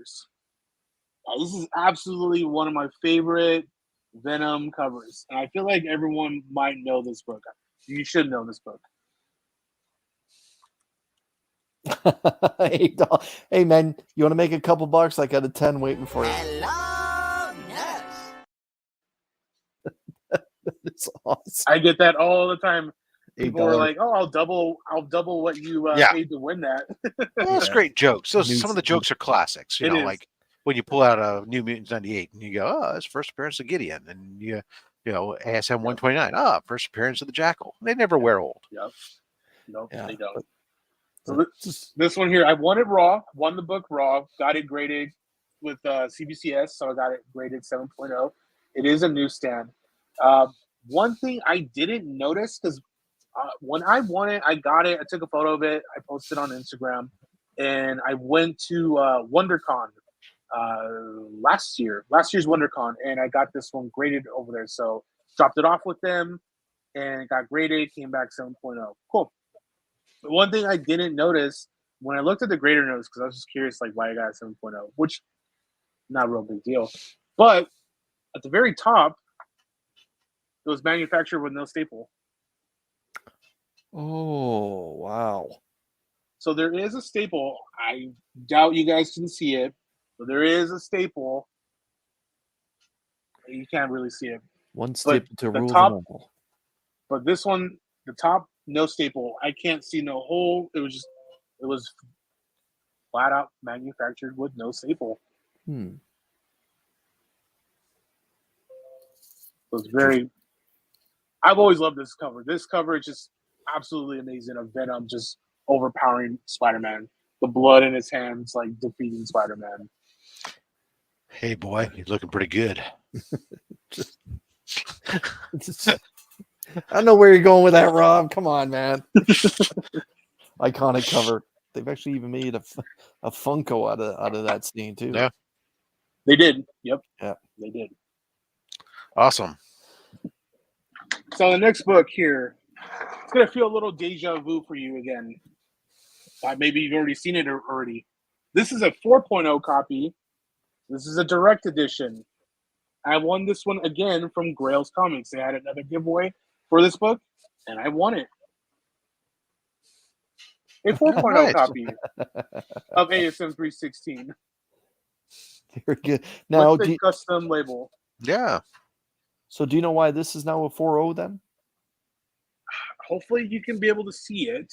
This is absolutely one of my favorite Venom covers, and I feel like everyone might know this book. You should know this book. Hey man, you want to make a couple bucks? I got a 10 waiting for you. Hello, nurse. It's awesome. I get that all the time. People are $8. like, "Oh, I'll double what you paid to win that." Well, that's great jokes. So News- some of the jokes are classics. It is. Like when you pull out a New Mutants 98 and you go, oh, it's first appearance of Gideon, and ASM 129, first appearance of the Jackal. They never wear old. Yep. Nope, Yeah, they don't. but So this one here, I won it raw. Won the book raw. Got it graded with CBCS, so I got it graded 7.0. It is a newsstand. One thing I didn't notice, because When I won it, I got it. I took a photo of it. I posted on Instagram, and I went to WonderCon last year's WonderCon, and I got this one graded over there. So dropped it off with them, and got graded. Came back 7.0. Cool. The one thing I didn't notice when I looked at the grader notes, because I was just curious, like why I got a 7.0, which not a real big deal, but at the very top, it was manufactured with no staple. Oh, wow. So there is a staple. I doubt you guys can see it, but there is a staple. You can't really see it. One staple to the rule top- them all. But this one, the top, no staple. I can't see no hole. It was flat out manufactured with no staple. Hmm. It was very. I've always loved this cover. This cover is just absolutely amazing. Of Venom just overpowering Spider-Man. The blood in his hands, like defeating Spider-Man. Hey, boy, he's looking pretty good. I don't know where you're going with that, Rob. Come on, man. Iconic cover. They've actually even made a Funko out of that scene too. Yeah. They did. Yep. Yeah. They did. Awesome. So the next book here, it's gonna feel a little deja vu for you again. Maybe you've already seen it already. This is a 4.0 copy. This is a direct edition. I won this one again from Grail's Comics. They had another giveaway for this book, and I won it. A 4.0 Nice. copy of ASM 316 Very good. Now, with the custom label. Yeah. so do you know why this is now a 4.0 then? Hopefully, you can be able to see it.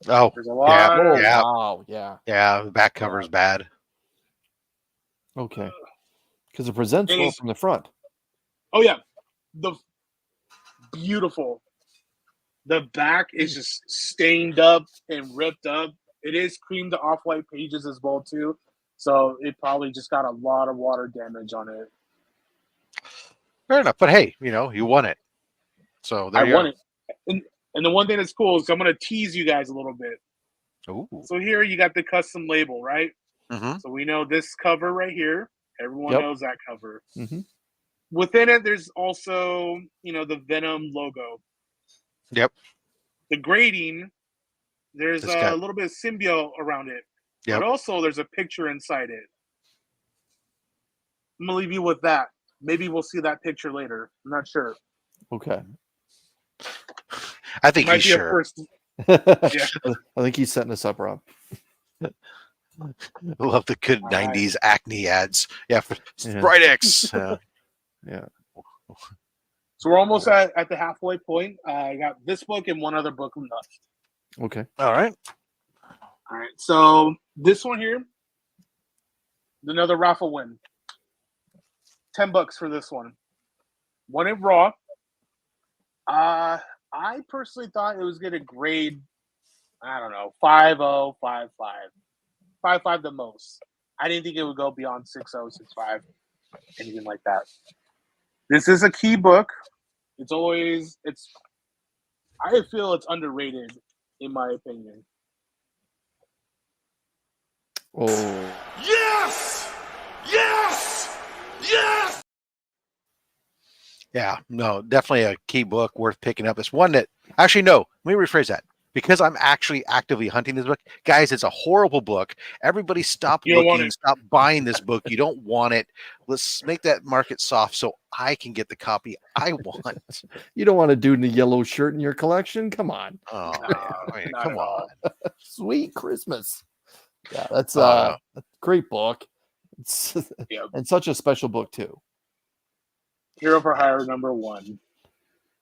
Oh, There's a lot. Oh, Yeah. wow. Yeah. yeah. The back cover is bad. Okay. Because it presents It well is- from the front. Oh yeah, the beautiful. The back is just stained up and ripped up. It is cream to off-white pages as well too, so it probably just got a lot of water damage on it. Fair enough. But hey, you won it. So there I you won are. it, and the one thing that's cool is I'm gonna tease you guys a little bit. Ooh. So here you got the custom label, right? Mm-hmm. So we know this cover right here. Everyone Yep. knows that cover. Mm-hmm. Within it, there's also the Venom logo. Yep. The grading, there's It's a got- little bit of symbiote around it, Yep. but also there's a picture inside it. I'm gonna leave you with that. Maybe we'll see that picture later. I'm not sure. Okay. I think Might he's be a sure. first. I think he's setting us up, Rob. I love the good All right. 90s acne ads. Yeah. For Yeah. Bright X. Yeah. So we're almost at the halfway point. I got this book and one other book left. Okay. All right. All right. So this one here, another raffle win. $10 for this one. One in raw. I personally thought it was going to grade, I don't know, 5.0, 5.5. 5.5 the most. I didn't think it would go beyond 6.0, 6.5, anything like that. This is a key book. I feel it's underrated, in my opinion. Oh. Yes! Yes! Yes! Yeah. No, definitely a key book worth picking up. It's one that actually, no, let me rephrase that. Because I'm actually actively hunting this book. Guys, it's a horrible book. Everybody stop You don't want looking, it. stop buying this book. You don't want it. Let's make that market soft so I can get the copy I want. You don't want a dude in a yellow shirt in your collection? Come on. Oh, No, man. I mean, not come at all. on. Sweet Christmas. Yeah, that's Oh, a great book. It's Yep. and such a special book too. Hero for Hire #1.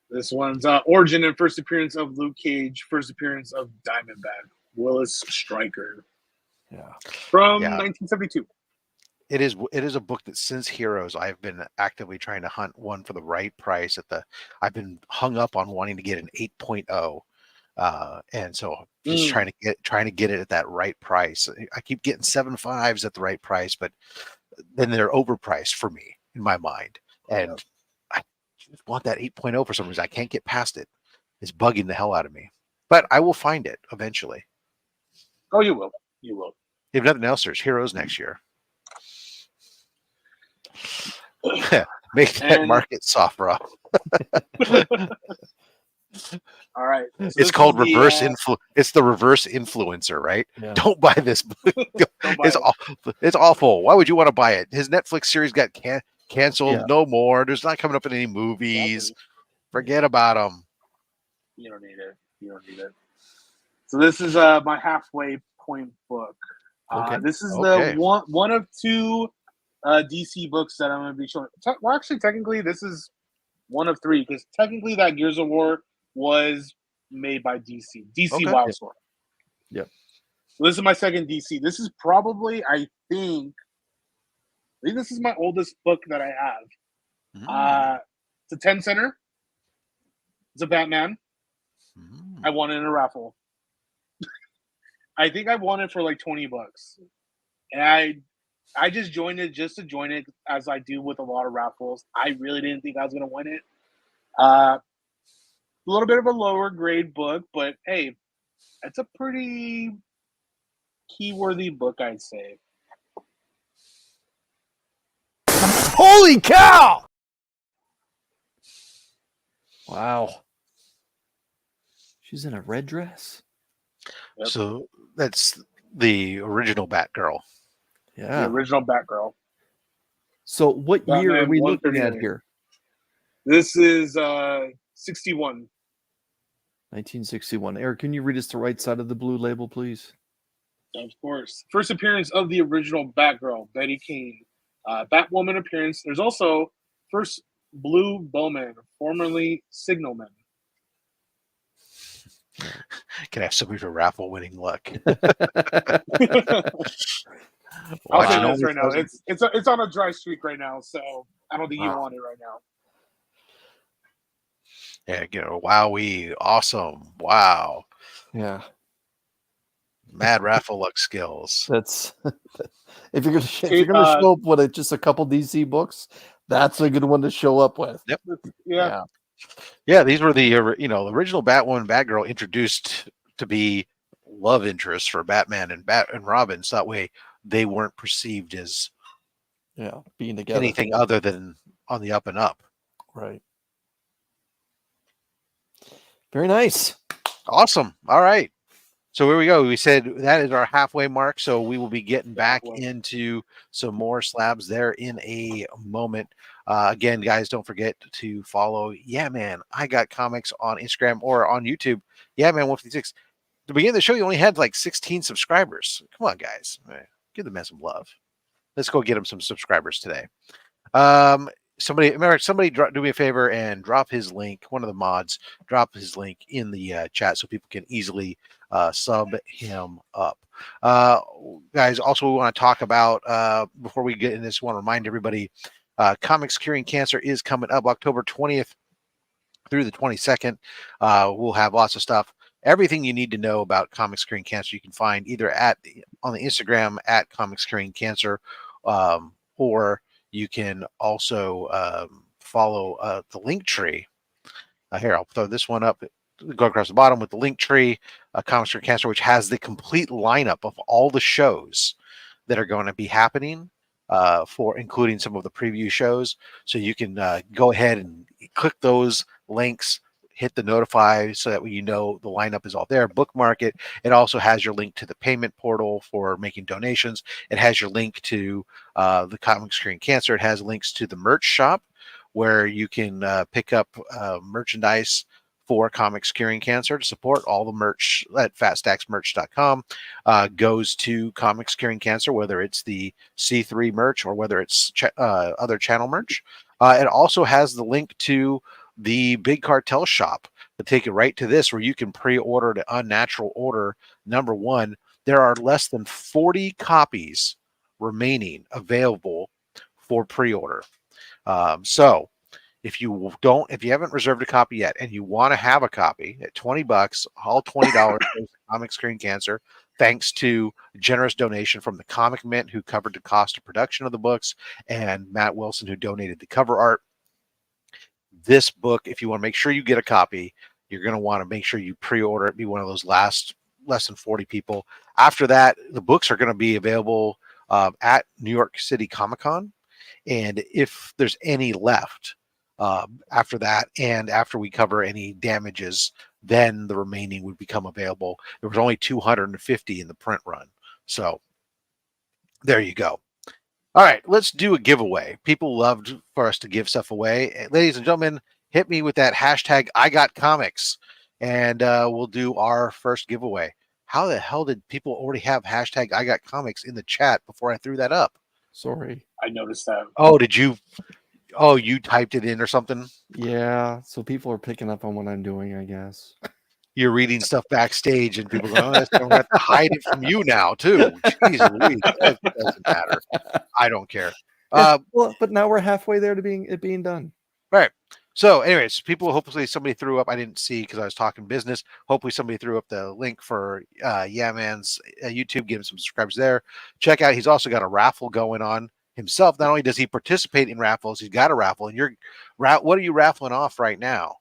This one's origin and first appearance of Luke Cage, first appearance of Diamondback, Willis Stryker Yeah. from Yeah. 1972. It is a book that since Heroes, I've been actively trying to hunt one for the right price I've been hung up on wanting to get an 8.0. And so just trying to get it at that right price. I keep getting 7.5s at the right price, but then they're overpriced for me in my mind. And just want that 8.0 for some reason. I can't get past it. It's bugging the hell out of me. But I will find it eventually. Oh, you will. You will. If nothing else, there's Heroes next year. Make that And- market soft, bro. All right. So It's this called is the, reverse It's the reverse influencer, right? Yeah. Don't buy this book. Don't buy It's it. awful. It's awful. Why would you want to buy it? His Netflix series got canceled. Yeah. No more. There's not coming up in any movies. Exactly. Forget about them. You don't need it. You don't need it. So this is my halfway point book. Okay. This is Okay. the one of two DC books that I'm going to be showing. Well, actually, technically, this is one of three because technically that Gears of War was made by DC. DC Okay. Wildstorm. Yep. So this is my second DC. This is probably, I think this is my oldest book that I have. It's a 10 center. It's a Batman. I won it in a raffle. I think I won it for like $20. And I just joined it just to join it, as I do with a lot of raffles. I really didn't think I was going to win it. A little bit of a lower grade book, but hey, it's a pretty key-worthy book, I'd say. Holy cow! Wow. She's in a red dress. Yep. So that's the original Batgirl. The Yeah. original Batgirl. So what year are Batman we looking at 139. here? This is 61. 1961. Eric, can you read us the right side of the blue label, please? Of course. First appearance of the original Batgirl, Betty Kane. Batwoman appearance. There's also first Blue Bowman, formerly Signalman. Can I have somebody for raffle winning luck? I'll Watch say it this right now. only- It's on a dry streak right now, so I don't think you Wow. want it right now. Yeah, wowee, awesome, wow, Yeah. mad raffle luck skills. That's if you're gonna show up with just a couple DC books, that's a good one to show up with. Yeah. Yeah, these were the original Batwoman, Batgirl introduced to be love interests for Batman and Robin, so that way they weren't perceived as Being together. anything other than on the up and up. Right. Very nice. Awesome. All right. So here we go. We said that is our halfway mark. So we will be getting back into some more slabs there in a moment. Again, guys, don't forget to follow Yeah Man I Got Comics on Instagram or on YouTube. Yeah Man 156. At the beginning of the show, you only had like 16 subscribers. Come on, guys. Give the man some love. Let's go get him some subscribers today. Somebody do me a favor and drop his link. One of the mods, drop his link in the chat so people can easily sub him up. Guys, also we want to talk about before we get in this, want to remind everybody, Comics Curing Cancer is coming up October 20th through the 22nd. We'll have lots of stuff. Everything you need to know about Comics Curing Cancer you can find either on the Instagram at Comics Curing Cancer, or you can also follow the link tree. Here, I'll throw this one up. Go across the bottom with the link tree, Comics Curing Cancer, which has the complete lineup of all the shows that are going to be happening, for including some of the preview shows. So you can go ahead and click those links, hit the notify so that you know the lineup is all there. Bookmark it. It also has your link to the payment portal for making donations. It has your link to the Comics Curing Cancer. It has links to the merch shop where you can pick up merchandise for Comics Curing Cancer to support. All the merch at fatstacksmerch.com goes to Comics Curing Cancer, whether it's the C3 merch or whether it's other channel merch. It also has the link to the Big Cartel shop to take it right to this, where you can pre-order the Unnatural Order #1. There are less than 40 copies remaining available for pre-order. So if you haven't reserved a copy yet and you want to have a copy at $20, all $20 goes to Comics Curing Cancer, thanks to generous donation from the Comic Mint, who covered the cost of production of the books, and Matt Wilson, who donated the cover art. this book, if you want to make sure you get a copy, you're going to want to make sure you pre-order it, be one of those less than 40 people. After that, the books are going to be available at New York City Comic-Con. And if there's any left after that, and after we cover any damages, then the remaining would become available. There was only 250 in the print run. So there you go. All right, let's do a giveaway. People loved for us to give stuff away. Ladies and gentlemen, hit me with that hashtag I got comics, and we'll do our first giveaway. How the hell did people already have hashtag I got comics in the chat before I threw that up? Sorry. I noticed that. Oh, did you? Oh, you typed it in or something? Yeah, so people are picking up on what I'm doing, I guess. You're reading stuff backstage, and people go, "Oh, that's going to have to hide it from you now, too." Jeez Louise, it doesn't matter. I don't care. Well, but now we're halfway there to being done. Right. So, anyways, people, hopefully somebody threw up. I didn't see because I was talking business. Hopefully somebody threw up the link for Yeah Man's YouTube. Give him some subscribers there. Check out. He's also got a raffle going on himself. Not only does he participate in raffles, he's got a raffle. And what are you raffling off right now?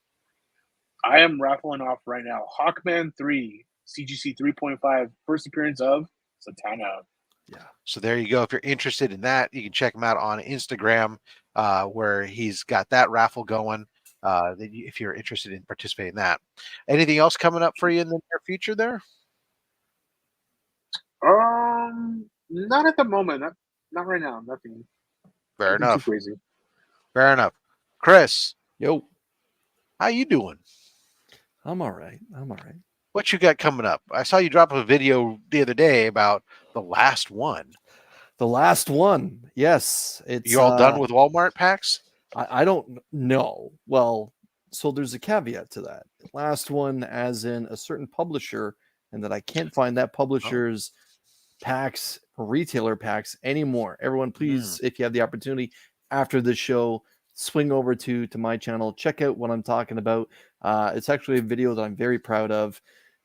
I am raffling off right now Hawkman 3, CGC 3.5, first appearance of Satana. Yeah. So there you go. If you're interested in that, you can check him out on Instagram, where he's got that raffle going. If you're interested in participating in that. Anything else coming up for you in the near future there? Not at the moment. Not right now. Nothing. Fair Nothing enough. Too crazy. Fair enough. Chris, Yo, how you doing? I'm all right. What you got coming up? I saw you drop a video the other day about the last one. The last one. Yes. It's You all done with Walmart packs? I don't know. Well, so there's a caveat to that. Last one, as in a certain publisher, and that I can't find that publisher's packs or retailer packs anymore. Everyone, please, if you have the opportunity after the show, swing over to my channel, check out what I'm talking about. It's actually a video that I'm very proud of.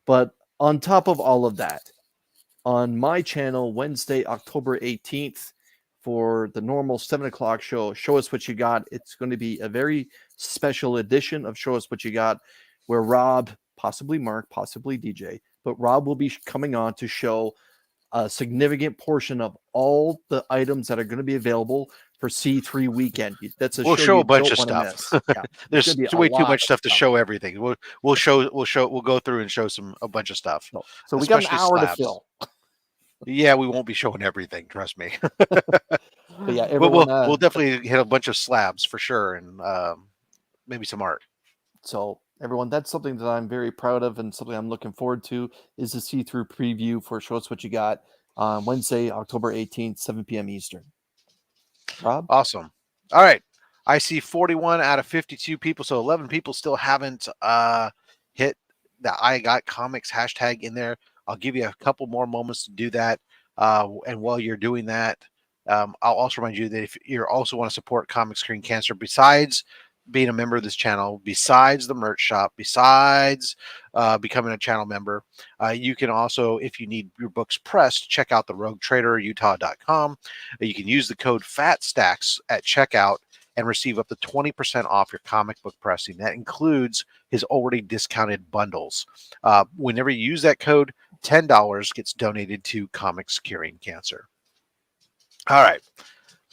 But on top of all of that, on my channel, Wednesday, October 18th, for the normal 7 o'clock show, Show Us What You Got. It's going to be a very special edition of Show Us What You Got, where Rob, possibly Mark, possibly DJ, but Rob will be coming on to show a significant portion of all the items that are going to be available for C3 weekend. That's We'll show a bunch of stuff. Yeah, there's way too much stuff to show everything. We'll go through and show a bunch of stuff. So we got an hour slabs to fill. Yeah, we won't be showing everything. Trust me. But yeah, everyone, we'll definitely hit a bunch of slabs for sure, and maybe some art. So everyone, that's something that I'm very proud of, and something I'm looking forward to is the see-through preview for Show Us What You Got on Wednesday, October 18th, 7 p.m. Eastern. Rob? Awesome. All right. I see 41 out of 52 people, so 11 people still haven't hit the I Got Comics hashtag in there. I'll give you a couple more moments to do that. And while you're doing that, I'll also remind you that if you also want to support Comic Screen Cancer, besides being a member of this channel, besides the merch shop, besides becoming a channel member, you can also, if you need your books pressed, check out the Rogue Trader, Utah.com. You can use the code FATSTACKS at checkout and receive up to 20% off your comic book pressing. That includes his already discounted bundles. Whenever you use that code, $10 gets donated to Comics Curing Cancer. All right.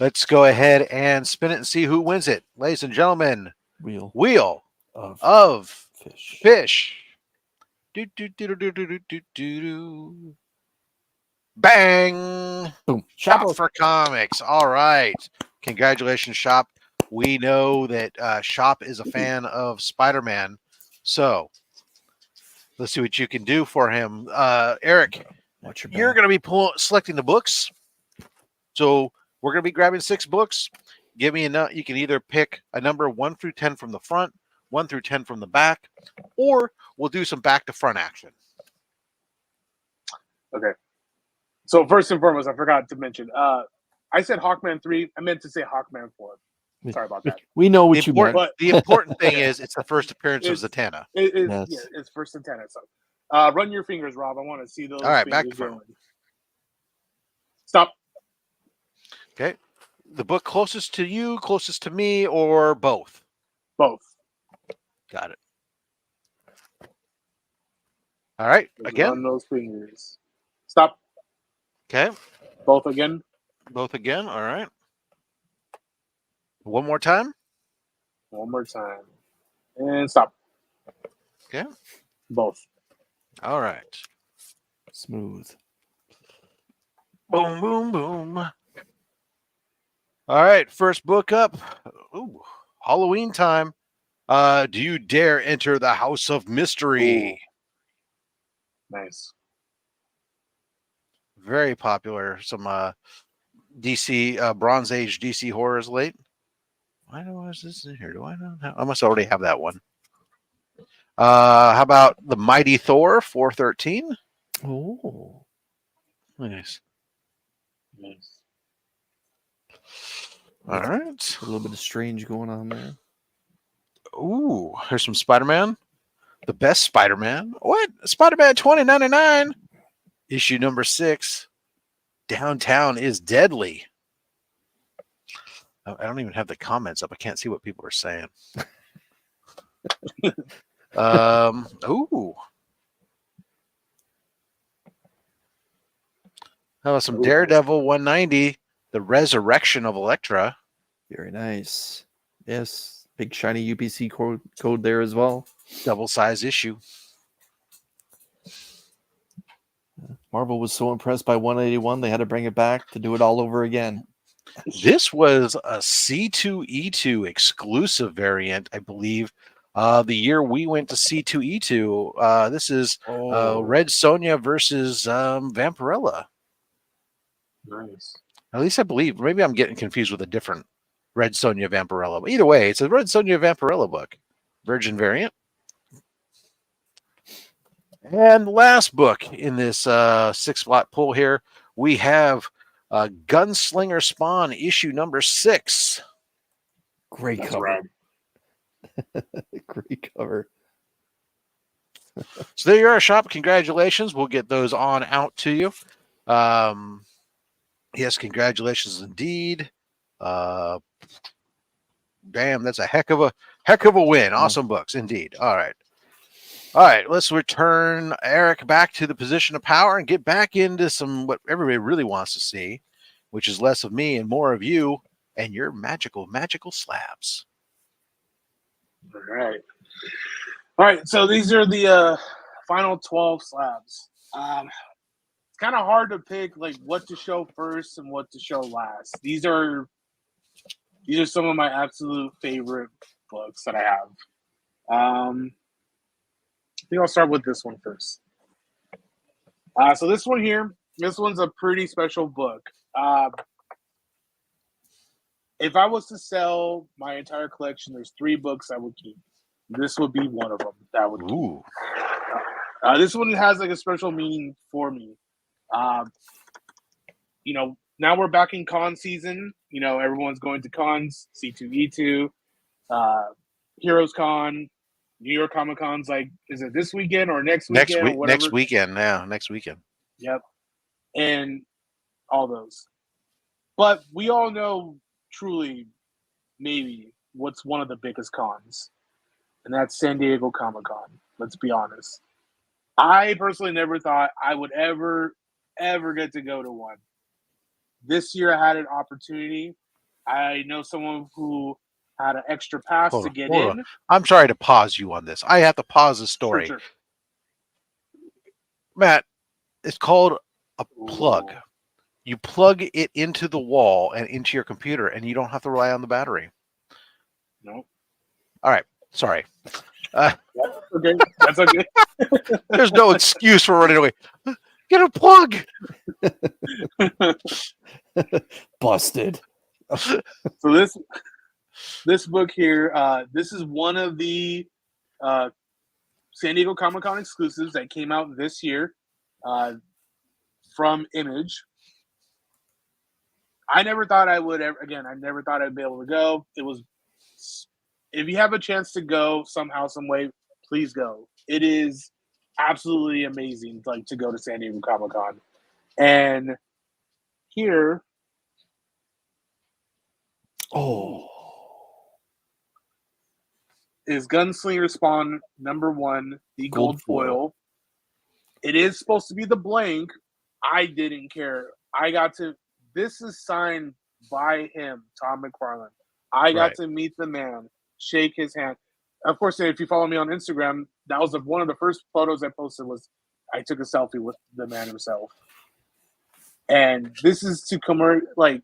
Let's go ahead and spin it and see who wins it. Ladies and gentlemen, Wheel of Fish. Do, do, do, do, do, do, do, do. Bang! Boom. Shop for Comics. All right. Congratulations, Shop. We know that Shop is a fan of Spider-Man. So let's see what you can do for him. Eric, you're going to be selecting the books. So we're going to be grabbing 6 books. Give me a you can either pick a number 1 through 10 from the front, 1 through 10 from the back, or we'll do some back to front action. Okay. So first and foremost, I forgot to mention, I said Hawkman 3. I meant to say Hawkman 4. Sorry about that. We know what you meant. The important thing is it's the first appearance of Zatanna. Yeah, it's first Zatanna. So run your fingers, Rob. I want to see those. All right, back to front. Stop. Okay. The book closest to you, closest to me, or both? Both. Got it. All right. Again. Run those fingers. Stop. Okay. Both again. Both again. All right. One more time. One more time. And stop. Okay. Both. All right. Smooth. Boom, boom, boom. All right. First book up. Ooh, Halloween time. Do you dare enter the House of Mystery? Ooh. Nice. Very popular. Some DC Bronze Age DC horrors late. Why is this in here? Do I not have? I must already have that one. How about the Mighty Thor 413? Oh, Nice. Nice. All right. a little bit of strange going on there. Ooh, here's some Spider-Man. The best Spider-Man. What? Spider-Man 2099. Issue number 6. Downtown is Deadly. I don't even have the comments up. I can't see what people are saying. Ooh. How about some Daredevil 190, The Resurrection of Elektra. Very nice. Yes, big shiny UPC code there as well. Double size issue. Marvel was so impressed by 181, they had to bring it back to do it all over again. This was a C2E2 exclusive variant, I believe. The year we went to C2E2. This is Red Sonja versus Vampirella. Nice. At least I believe. Maybe I'm getting confused with a different Red Sonja Vampirella. But either way, it's a Red Sonja Vampirella book. Virgin variant. And last book in this 6-slot pull here, we have Gunslinger Spawn issue number 6. Great That's cover. rad. Great cover. So there you are, shop. Congratulations. We'll get those on out to you. Yes, congratulations indeed. Damn, that's a heck of a win. Awesome books indeed. All right. Let's return Eric back to the position of power and get back into some what everybody really wants to see, which is less of me and more of you and your magical slabs. All right. So these are the final 12 slabs. It's kind of hard to pick like what to show first and what to show last. These are some of my absolute favorite books that I have. I think I'll start with this one first. So this one's a pretty special book. If I was to sell my entire collection, there's 3 books I would keep. This would be one of them that I would keep. Ooh. This one has like a special meaning for me. Now we're back in con season. Everyone's going to cons, C2E2, Heroes Con, New York Comic Con's like, is it this weekend or next weekend? Next weekend. Yeah, next weekend. Yep. And all those. But we all know truly maybe what's one of the biggest cons. And that's San Diego Comic Con. Let's be honest. I personally never thought I would ever get to go to one. This year I had an opportunity. I know someone who had an extra pass to get in. On. I'm sorry to pause you on this. I have to pause the story. Sure. Matt, it's called a plug. Ooh. You plug it into the wall and into your computer, and you don't have to rely on the battery. No. All right. Sorry. Okay. That's okay. There's no excuse for running away. Get a plug. Busted. So this book here, this is one of the San Diego Comic Con exclusives that came out this year from Image. I never thought I would I never thought I'd be able to go. If you have a chance to go somehow, some way, please go. It is absolutely amazing, like, to go to San Diego Comic Con. And here, is Gunslinger Spawn #1, the gold foil. It is supposed to be the blank. I didn't care. This is signed by him, Tom McFarlane. I got to meet the man, shake his hand. Of course, if you follow me on Instagram, that was one of the first photos I posted was I took a selfie with the man himself. And this is to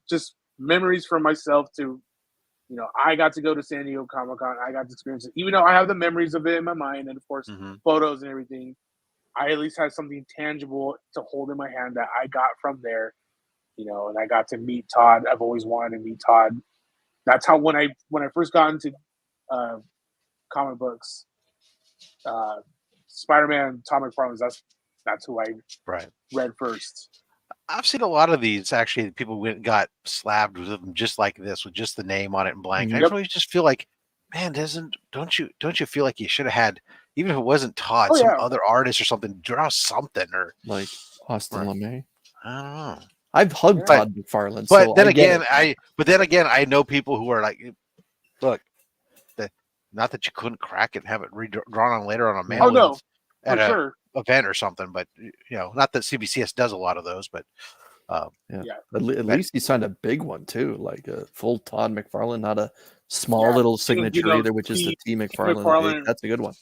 just memories for myself to, I got to go to San Diego Comic-Con. I got to experience it. Even though I have the memories of it in my mind and, of course, photos and everything, I at least had something tangible to hold in my hand that I got from there, and I got to meet Todd. I've always wanted to meet Todd. That's how when I first got into comic books, Spider-Man, Tom McFarlane, that's who I read first. I've seen a lot of these actually. People went and got slabbed with them just like this, with just the name on it in blank. I really just feel like, man, don't you feel like you should have had, even if it wasn't Todd, some other artist or something, draw something or like Austin LeMay. I don't know. I've hugged Todd McFarlane, but then again, I know people who are like, look, not that you couldn't crack it and have it redrawn on later on a mail at an event or something, but not that CBCS does a lot of those, but at least he signed a big one too, like a full Todd McFarlane, not a small little signature either, which is the T McFarlane. That's a good one.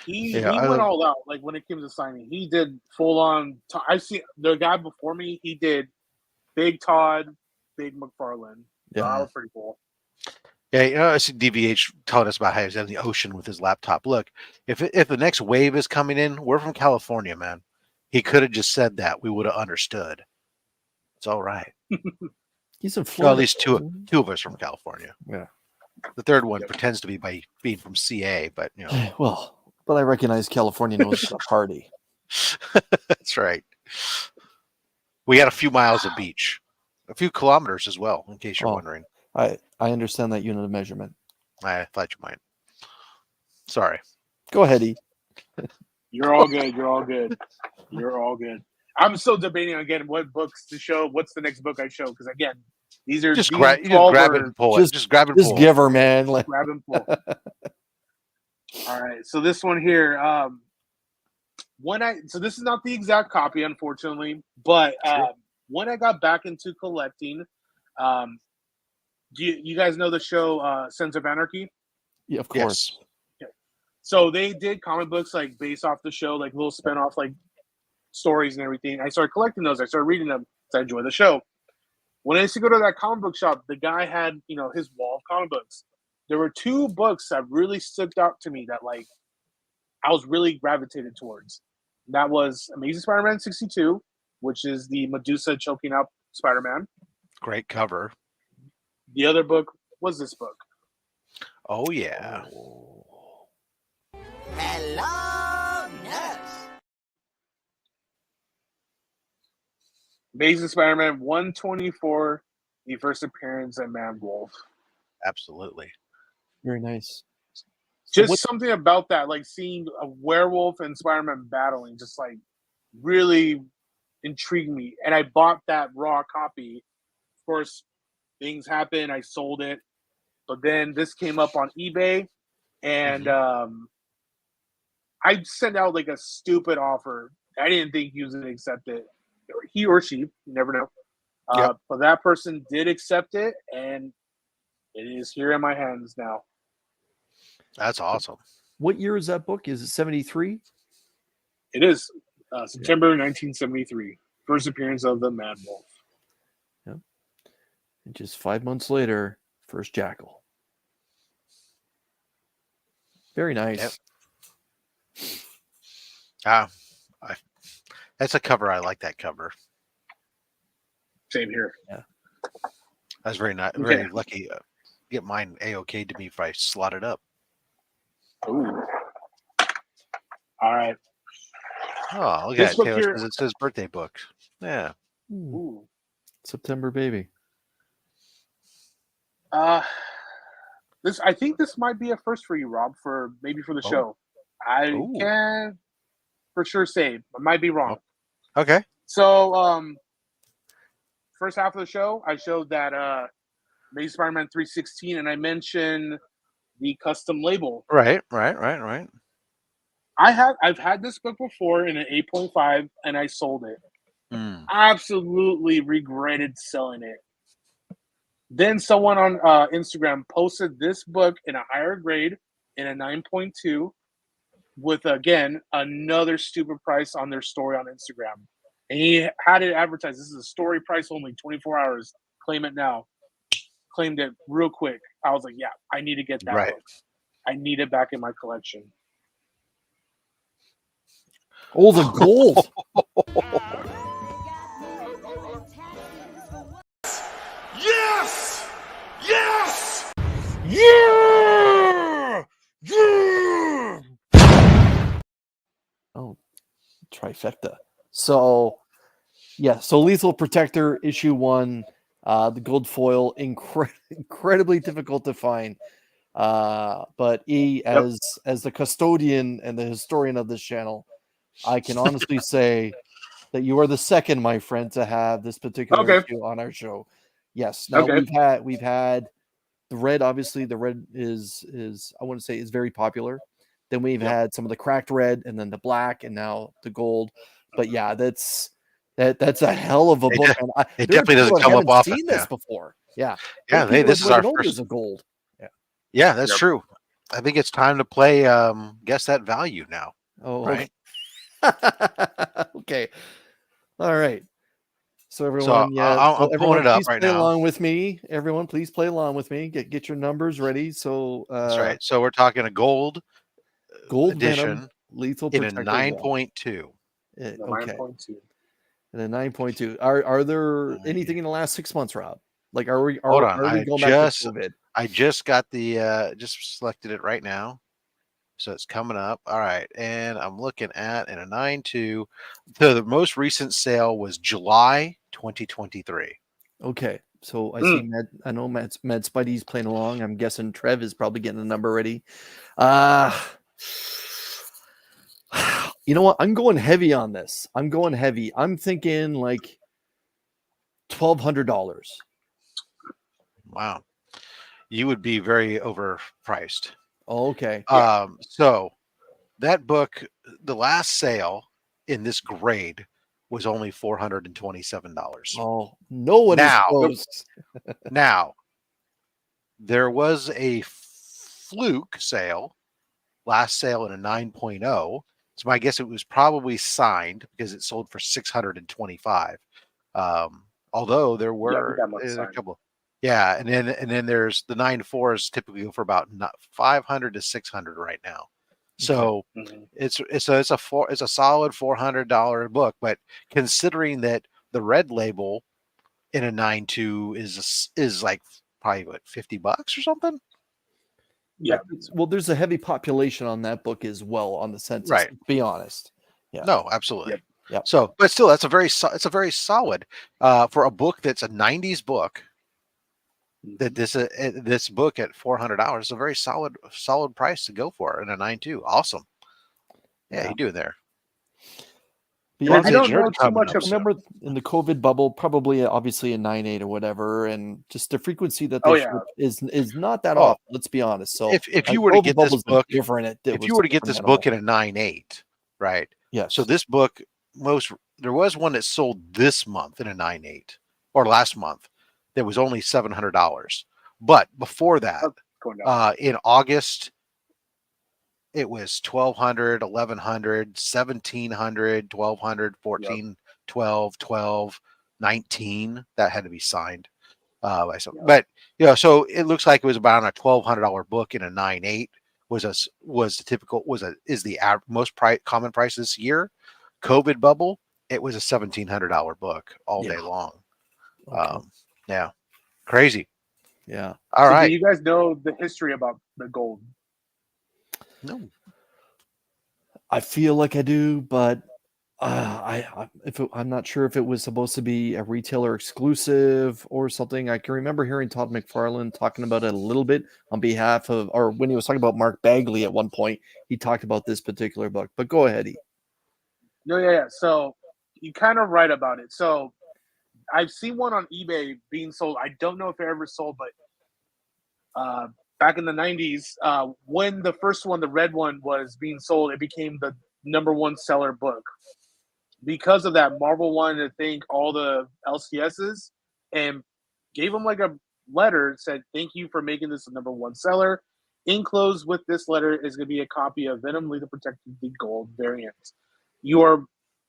He went all out. Like when it came to signing, he did full on. I see the guy before me. He did big Todd, big McFarlane. Yeah, that was pretty cool. Yeah, I see DVH telling us about how he's in the ocean with his laptop. Look, if the next wave is coming in, we're from California, man. He could have just said that. We would have understood. It's all right. He's in Florida. Well, at least two of us from California. Yeah. The third one pretends to be by being from CA, but Well, but I recognize California knows how to party. That's right. We had a few miles of beach, a few kilometers as well, in case you're wondering. I understand that unit of measurement. I thought you might. Sorry. Go ahead, E. You're all good. You're all good. You're all good. I'm still debating again what books to show. What's the next book I show? Because again, these are just grab it and pull it. Just grab it. Just give her, man. Grab and pull. All right. So this one here. So this is not the exact copy, unfortunately, but when I got back into collecting, do you guys know the show Sons of Anarchy? Yeah, of course. Yes. Okay. So they did comic books like based off the show, like little spinoff like stories and everything. I started collecting those. I started reading them because I enjoy the show. When I used to go to that comic book shop, the guy had his wall of comic books. There were two books that really stood out to me that like I was really gravitated towards. That was Amazing Spider-Man 62, which is the Medusa choking out Spider-Man. Great cover. The other book was this book. Oh, yeah. Hello, nurse. Amazing Spider-Man 124, the first appearance at Man Wolf. Absolutely. Very nice. Just something about that, like seeing a werewolf and Spider-Man battling, just like really intrigued me. And I bought that raw copy. Of course, things happened. I sold it. But then this came up on eBay. And I sent out like a stupid offer. I didn't think he was going to accept it. He or she, you never know. But that person did accept it. And it is here in my hands now. That's awesome. What year is that book? Is it 73? It is September 1973. First appearance of the Mad Wolf. Yep. And just 5 months later, first Jackal. Very nice. Yep. That's a cover. I like that cover. Same here. Yeah. That's very nice. Very lucky. Get mine A-OK to me if I slot it up. Ooh. All right. Oh, look at it. Because it says birthday book. Yeah. Ooh. September baby. I think this might be a first for you, Rob, for the show. I can't for sure say. I might be wrong. Okay. So, first half of the show, I showed that Amazing Spider-Man 316, and I mentioned the custom label. Right. I've had this book before in an 8.5 and I sold it. Mm. Absolutely regretted selling it. Then someone on Instagram posted this book in a higher grade in a 9.2 with, again, another stupid price on their story on Instagram. And he had it advertised. This is a story price only, 24 hours. Claim it now. Claimed it real quick. I was like, yeah, I need to get that Right. book. I need it back in my collection. Oh, the gold. Yes! Yes! Yeah! Yeah! Oh, trifecta. So, yeah. So, Lethal Protector issue 1, the gold foil, incredibly difficult to find. But as the custodian and the historian of this channel, I can honestly say that you are the second, my friend, to have this particular Okay. issue on our show. Yes. Now Okay. we've had the red. Obviously, the red is I want to say is very popular. Then we've had some of the cracked red, and then the black, and now the gold. But yeah, that's a hell of a book. And It there are definitely people doesn't that come up haven't often. seen this before. Yeah. Yeah. Hey, this is our first. There's a gold. Yeah, that's Yep. true. I think it's time to play guess that value now. Oh, Right. okay. All right. So So everyone, I'm pulling it up please right play now. along with me. Everyone, please play along with me. Get your numbers ready. So That's right. So we're talking a gold Gold edition Venom Lethal in a Protector 9.2. The okay. 9.2. And a 9.2. Are there Oh, anything in the last 6 months, Rob? Like are we Hold on. are we I going back to COVID? just got the just selected it right now. So it's coming up. All right. And I'm looking at in a 9.2. So the most recent sale was July 2023. Okay. So I see I know Mad Spidey's playing along. I'm guessing Trev is probably getting the number ready. You know what? I'm going heavy on this. I'm going heavy. I'm thinking like $1,200. Wow. You would be very overpriced. Oh, okay. So that book, the last sale in this grade was only $427. Oh, no one is Now- close. Now, there was a fluke sale, last sale in a 9.0. So my guess it was probably signed because it sold for 625. Although there were that much a signed. couple. Yeah, and then there's the 9.4s typically go for about 500 to 600 right now. So Mhm. it's a solid $400 book, but considering that the red label in a 9.2 is like probably what $50 or something. Yeah. Well, there's a heavy population on that book as well on the census. Right. To be honest. Yeah. No, absolutely. Yep. So, but still, that's it's a very solid for a book that's a 90s book. That this book at $400 is a very solid price to go for in a 9.2. Awesome. Yeah, you do it there. But And if you don't Birthday know shirt too coming much up of soon. remember in the COVID bubble, probably obviously a 9.8 or whatever, and just the frequency that Oh, they yeah. ship is not that Oh. often. Let's be honest. So if you were to get this book, different. if you were to get this book in a 9.8, right? yes. So this book, there was one that sold this month in a 9.8 or last month that was only $700. But before that, Going down. in August, it was 1,200, 1,100, 1,700, 1,200, 14, 12, 12, 19. That had to be signed by someone. But so it looks like it was about a $1,200 book in a 9.8 is the most common price this year. COVID bubble, it was a $1,700 book all day long. Okay. Yeah, crazy. Yeah. All right. Do you guys know the history about the gold? No. I feel like I do, but I'm not sure if it was supposed to be a retailer exclusive or something. I can remember hearing Todd McFarlane talking about it a little bit on behalf of, or when he was talking about Mark Bagley at one point, he talked about this particular book. But go ahead, E. No, yeah. So you kind of right about it. So I've seen one on eBay being sold. I don't know if it ever sold, but back in the 90s, when the first one, the red one, was being sold, it became the #1 seller book. Because of that, Marvel wanted to thank all the LCSs and gave them like a letter, said, thank you for making this a #1 seller. Enclosed with this letter is going to be a copy of Venom Lethal Protector, the gold variant. You are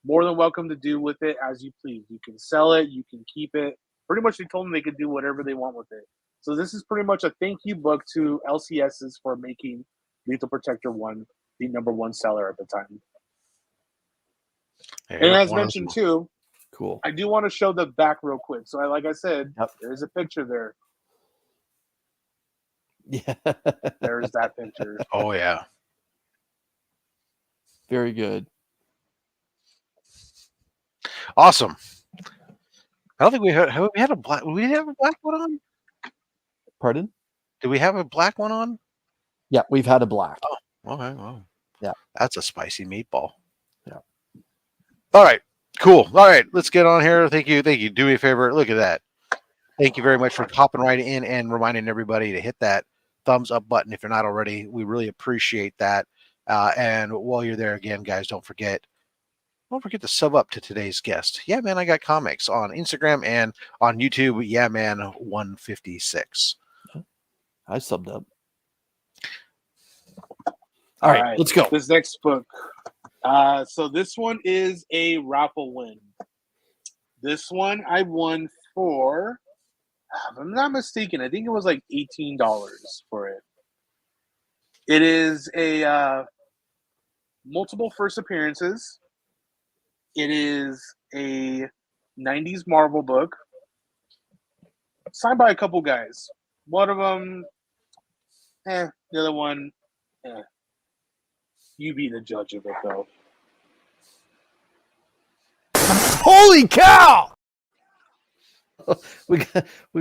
more than welcome to do with it as you please. You can sell it, you can keep it. Pretty much they told them they could do whatever they want with it. So this is pretty much a thank you book to LCSs for making Lethal Protector 1 the #1 seller at the time. Hey, And as one of mentioned those- too, Cool. I do want to show the back real quick. So like I said, Yep. there's a picture there. Yeah. There's that picture. Oh yeah. Very good. Awesome. I don't think we had. Have we had a black? We did have a black one on. Pardon? Did we have a black one on? Yeah, we've had a black. Okay. Well, Yeah. That's a spicy meatball. Yeah. All right. Cool. All right. Let's get on here. Thank you. Thank you. Do me a favor. Look at that. Thank you very much for hopping right in and reminding everybody to hit that thumbs up button if you're not already. We really appreciate that. And while you're there again, guys, don't forget to sub up to today's guest. Yeah, man, I got comics on Instagram and on YouTube. Yeah, man, 156. I subbed up. All right, let's go. This next book. So this one is a raffle win. This one I won for, if I'm not mistaken, I think it was like $18 for it. It is a multiple first appearances. It is a 90s Marvel book signed by a couple guys. One of them, the other one, you be the judge of it, though. Holy cow! we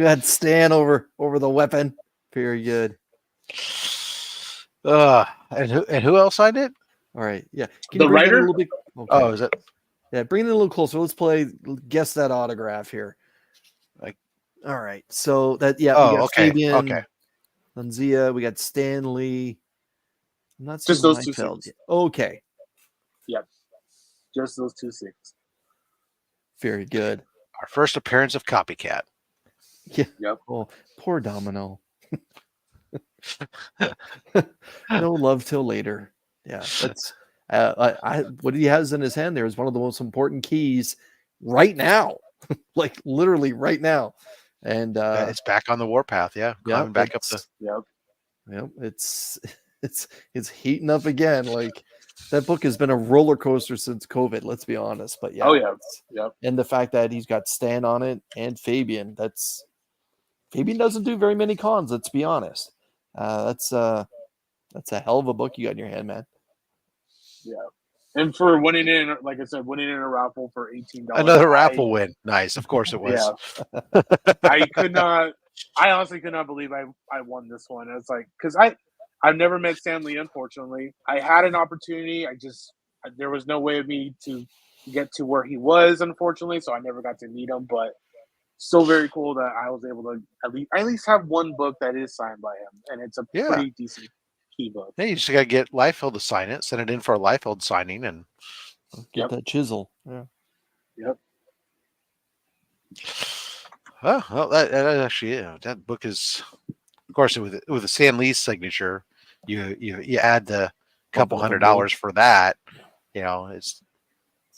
got Stan over the weapon. Very good. And who else signed it? All right, yeah. Can The you bring it writer? a little bit? Okay. Oh, is it? Yeah, bring it a little closer. Let's guess that autograph here. Like, all right. So that we Oh, got okay. Fabian, Okay. Lanzia, we got Stanley. I'm not Just seeing those two Liefeld things. yet. Okay. Yep. Just those two things. Very good. Our first appearance of Copycat. Yeah. Yep. Oh, poor Domino. No love till later. Yeah, that's what he has in his hand there is one of the most important keys right now, like literally right now. And It's back on the warpath. Yeah, climbing back up the. Yep. It's heating up again. Like that book has been a roller coaster since COVID. Let's be honest. But yeah. Oh yeah. Yep. And the fact that he's got Stan on it and Fabian, Fabian doesn't do very many cons. Let's be honest. That's a hell of a book you got in your hand, man. Yeah. And for winning in, like I said, winning in a raffle for $18. Another raffle win. Nice. Of course it was. Yeah. I honestly could not believe I won this one. It's like, because I've never met Stan Lee, unfortunately. I had an opportunity. There was no way of me to get to where he was, unfortunately. So I never got to meet him, but still very cool that I was able to at least have one book that is signed by him. And it's a pretty decent key book. Hey, you just got to get Liefeld to sign it, send it in for a Liefeld signing, and get that chisel. Yeah. Yep. Oh, well, that actually, that book is, of course, with the Stan Lee signature, you add the couple $100 for that,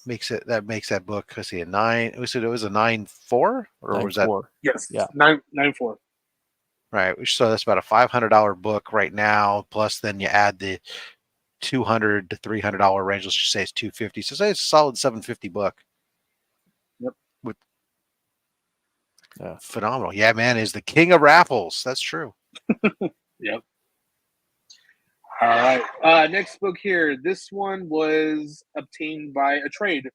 makes that book. Let's see, a 9. We said it was a 9.4, or 9.4. was that? Yes. Yeah. 9.4. Right. So that's about a $500 book right now. Plus, then you add the $200 to $300 range. Let's just say it's $250. So say it's a solid $750 book. Yep. With phenomenal. Yeah, man, is the king of raffles. That's true. Yep. All right. Next book here. This one was obtained by a trade.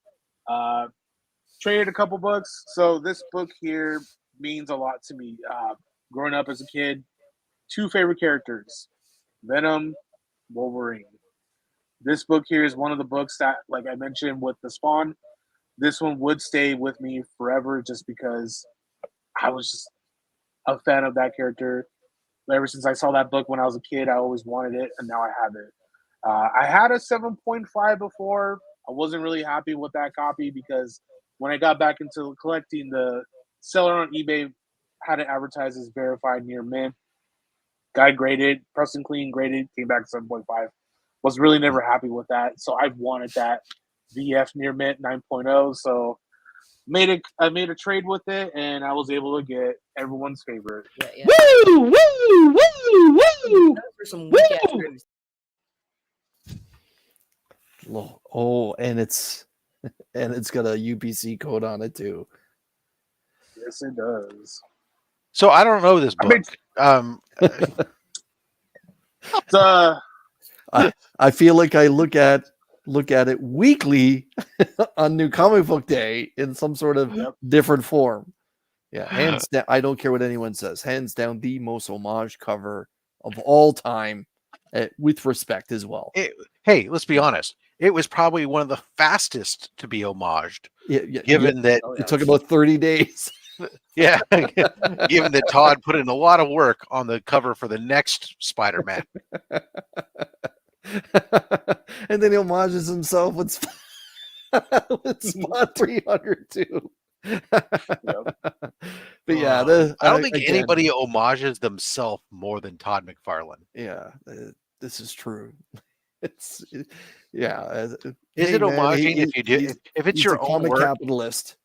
Traded a couple books. So this book here means a lot to me. Growing up as a kid, 2 favorite characters, Venom, Wolverine. This book here is one of the books that, like I mentioned with the Spawn, this one would stay with me forever just because I was just a fan of that character. ever since I saw that book when I was a kid, I always wanted it, and now I have it. I had a 7.5 before. I wasn't really happy with that copy because when I got back into collecting, the seller on eBay had it advertised as verified near mint. Guy graded, press and clean graded, came back 7.5. Was really never happy with that, so I wanted that VF near mint 9.0. So I made a trade with it, and I was able to get everyone's favorite. Yeah. Woo! Woo! Woo! Woo! For some weak ass Woo! reviews. Oh, and it's got a UPC code on it too. Yes, it does. So I don't know this book. It's, I feel like I look at it weekly on New Comic Book Day in some sort of different form. Yeah, hands down. I don't care what anyone says. Hands down, the most homage cover of all time, with respect as well. Hey, let's be honest. It was probably one of the fastest to be homaged, given that it took about 30 days. Yeah, given that Todd put in a lot of work on the cover for the next Spider-Man. And then he homages himself with Spot 300 too. But yeah, I don't think anybody homages themselves more than Todd McFarlane. Yeah, this is true. Is it homaging if you do? If it's your own work, capitalist.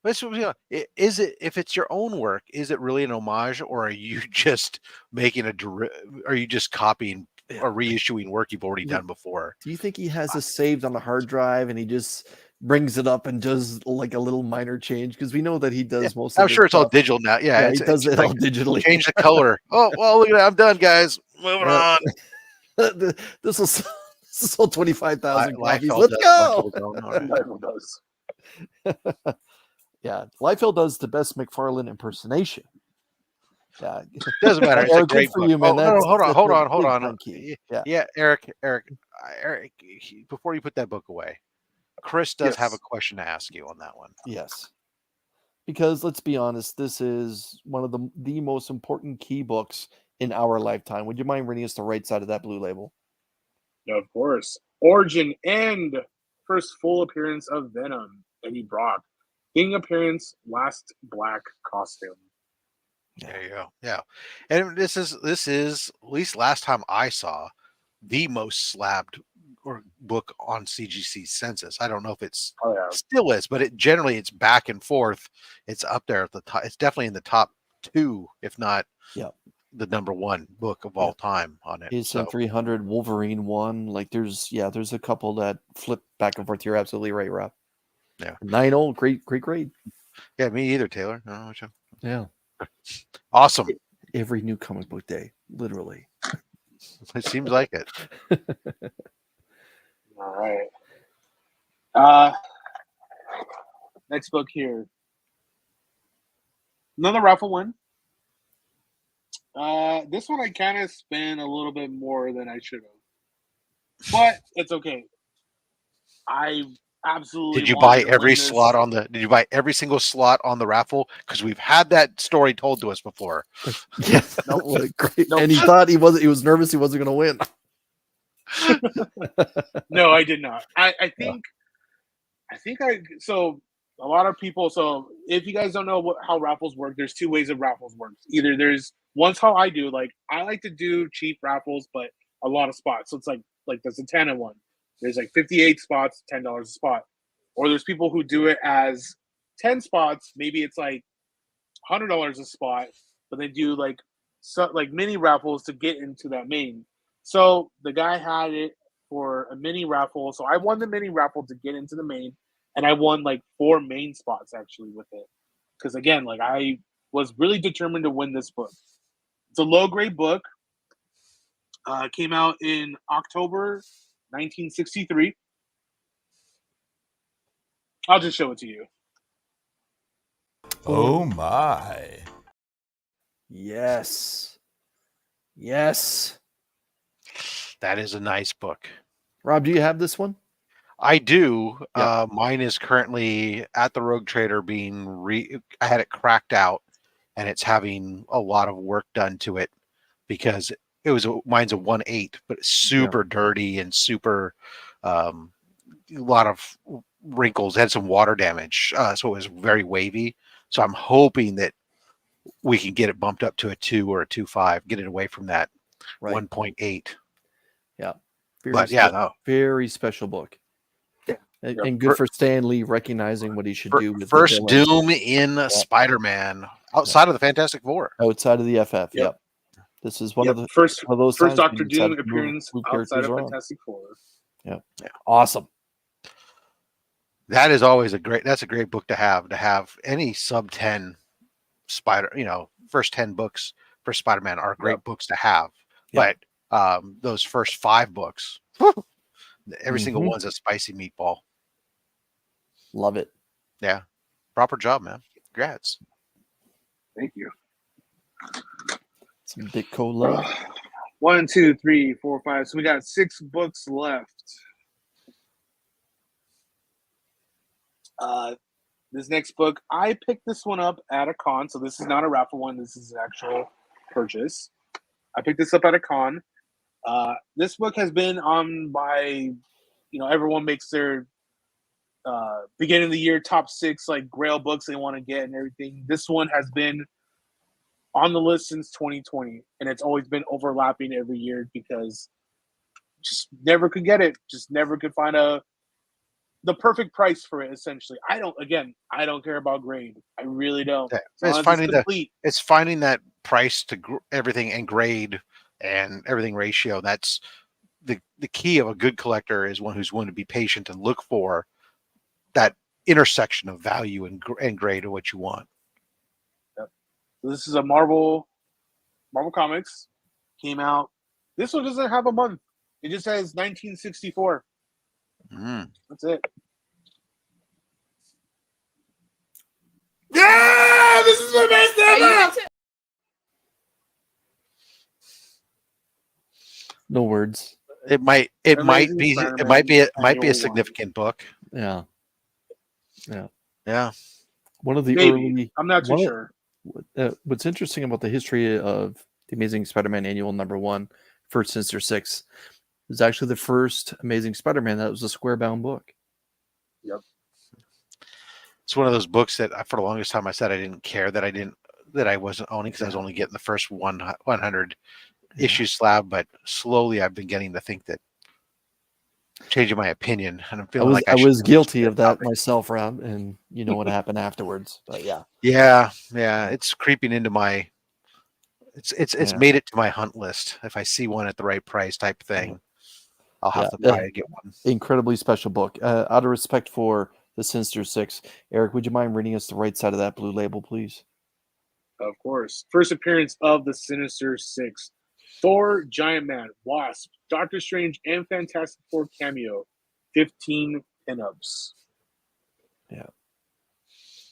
Is it if it's your own work? Is it really an homage, or are you just making are you just copying or reissuing work you've already done before? Do you think he has this saved on a hard drive and he just brings it up and does like a little minor change? Because we know that he does most. I'm sure it's all digital now. Yeah, he does it all digitally. Change the color. Oh well, look at that. I'm done, guys. Moving on. This is sold 25,000 copies. Liefeld Let's go. Liefeld does. Yeah, Liefeld does the best McFarlane impersonation. Yeah, doesn't matter. It's a great for you, man. Hold on. Yeah, Eric. Before you put that book away, Chris does have a question to ask you on that one. Yes, because let's be honest, this is one of the most important key books in our lifetime. Would you mind reading us the right side of that blue label? Of course. Origin and first full appearance of Venom, Eddie Brock. King appearance, last black costume. There you go. Yeah. And this is at least last time I saw the most slabbed book on CGC census. I don't know if it's still is, but it's back and forth. It's up there at the top. It's definitely in the top 2, if not the number 1 book of all time on it. It's 300 Wolverine 1. Like there's a couple that flip back and forth. You're absolutely right, Rob. Yeah. 9-0, great grade. Yeah, me either, Taylor. No, yeah. Awesome. Every New Comic Book Day, literally. It seems like it. All right. Next book here. Another raffle win. This one I kind of spent a little bit more than I should have, but it's okay. I absolutely. Did you buy every slot on the? Did you buy every single slot on the raffle? Because we've had that story told to us before. Yes. Great. And he thought he was nervous he wasn't going to win. No, I did not. I think so. A lot of people. So if you guys don't know how raffles work, there's 2 ways of raffles work. Either one's how I do. Like I like to do cheap raffles, but a lot of spots. So it's like there's a 10 one. There's like 58 spots, $10 a spot. Or there's people who do it as 10 spots. Maybe it's like $100 a spot, but they do like mini raffles to get into that main. So the guy had it for a mini raffle. So I won the mini raffle to get into the main, and I won like 4 main spots actually with it. Because again, like I was really determined to win this book. It's a low grade book. Came out in October 1963. I'll just show it to you. Oh my. Yes. That is a nice book. Rob, do you have this one? I do. Yeah. Mine is currently at the Rogue Trader being I had it cracked out, and it's having a lot of work done to it because mine's a 1/8, but it's super dirty and super a lot of wrinkles. It had some water damage, so it was very wavy. So I'm hoping that we can get it bumped up to a 2 or a 2.5, get it away from that 1.8. Yeah. But yeah, no. Very special book. Yeah. And good for Stan Lee recognizing what he should do with first the villains. Doom in Spider-Man outside of the Fantastic Four. Outside of the FF. Yep. This is one of the first those first times when Doctor you decide Doom to move appearance who outside characters of are on. Fantastic Four. Yeah. Awesome. That is always a great book to have any sub 10 first 10 books for Spider-Man are great books to have. Yep. But those first 5 books, every single one's a spicy meatball. Love it. Yeah. Proper job, man. Congrats. Thank you. Some big cola. 1, 2, 3, 4, 5. So we got 6 books left. This next book, I picked this one up at a con, so this is not a raffle one. This is an actual purchase. I picked this up at a con. This book has been on by, everyone makes their beginning of the year top 6 like Grail books they want to get and everything. This one has been on the list since 2020, and it's always been overlapping every year because just never could get it. Just never could find the perfect price for it. Essentially, I don't care about grade. I really don't. It's finding that price to everything and grade and everything ratio. That's the key of a good collector, is one who's willing to be patient and look for that intersection of value and grade of what you want. Yep. So this is a Marvel Comics. Came out. This one doesn't have a month. It just says 1964. That's it. Yeah, this is the best ever. No words. It might be a significant book. Yeah. One of the Maybe. early. I'm not too sure. What's interesting about the history of the Amazing Spider-Man Annual #1 for Sinister Six is actually the first Amazing Spider-Man that was a square-bound book. Yep. It's one of those books that for the longest time I said I didn't care that I wasn't owning, because I was only getting the first 100 issue slab, but slowly I've been getting to think that, changing my opinion, and I'm feeling I was guilty of that myself, Rob, and you know what happened afterwards. But yeah, it's creeping into my. It's made it to my hunt list. If I see one at the right price, type thing, I'll have to try to get one. Incredibly special book. Out of respect for the Sinister Six, Eric, would you mind reading us the right side of that blue label, please? Of course. First appearance of the Sinister Six: Thor, Giant Man, Wasp, Doctor Strange, and Fantastic Four cameo. 15 pinups. Yeah.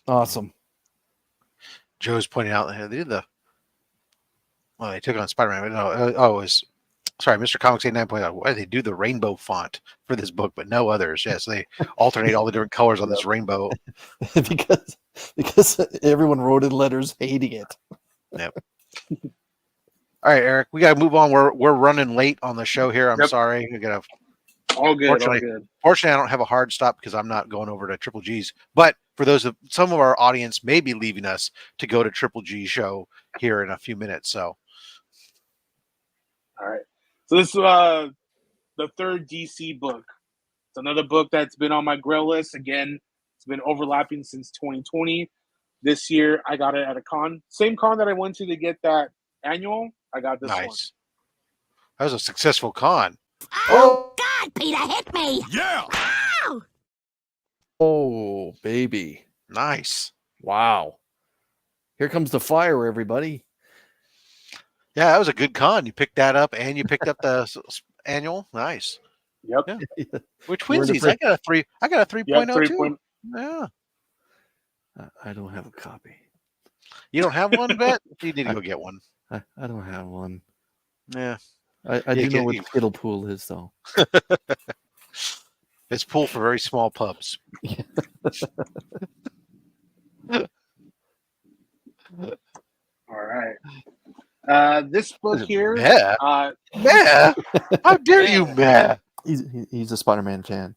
Awesome. Joe's pointing out they did they took it on Spider-Man. But Mr. Comics 89 pointed out, why did they do the rainbow font for this book, but no others? Yes, they alternate all the different colors on this rainbow. because everyone wrote in letters hating it. Yep. All right, Eric, we got to move on. We're running late on the show here. I'm sorry. We got all good. Fortunately, I don't have a hard stop because I'm not going over to Triple G's. But for some of our audience may be leaving us to go to Triple G show here in a few minutes. So, all right. So this is the third DC book. It's another book that's been on my Grail list. Again, it's been overlapping since 2020. This year, I got it at a con. Same con that I went to get that annual. I got this one. That was a successful con. Oh, God, Peter hit me. Yeah. Ow! Oh, baby. Nice. Wow. Here comes the fire, everybody. Yeah, that was a good con. You picked that up, and you picked up the annual. Nice. Yep. Yeah. We're twinsies. I got a 3.0 too. Yeah. I don't have a copy. You don't have one, Bet? You need to go get one. I don't have one. Yeah. I do know what Skittle Pool is, though. It's pool for very small pubs. All right. This book here, Meh. Meh. How dare you, meh? He's a Spider-Man fan.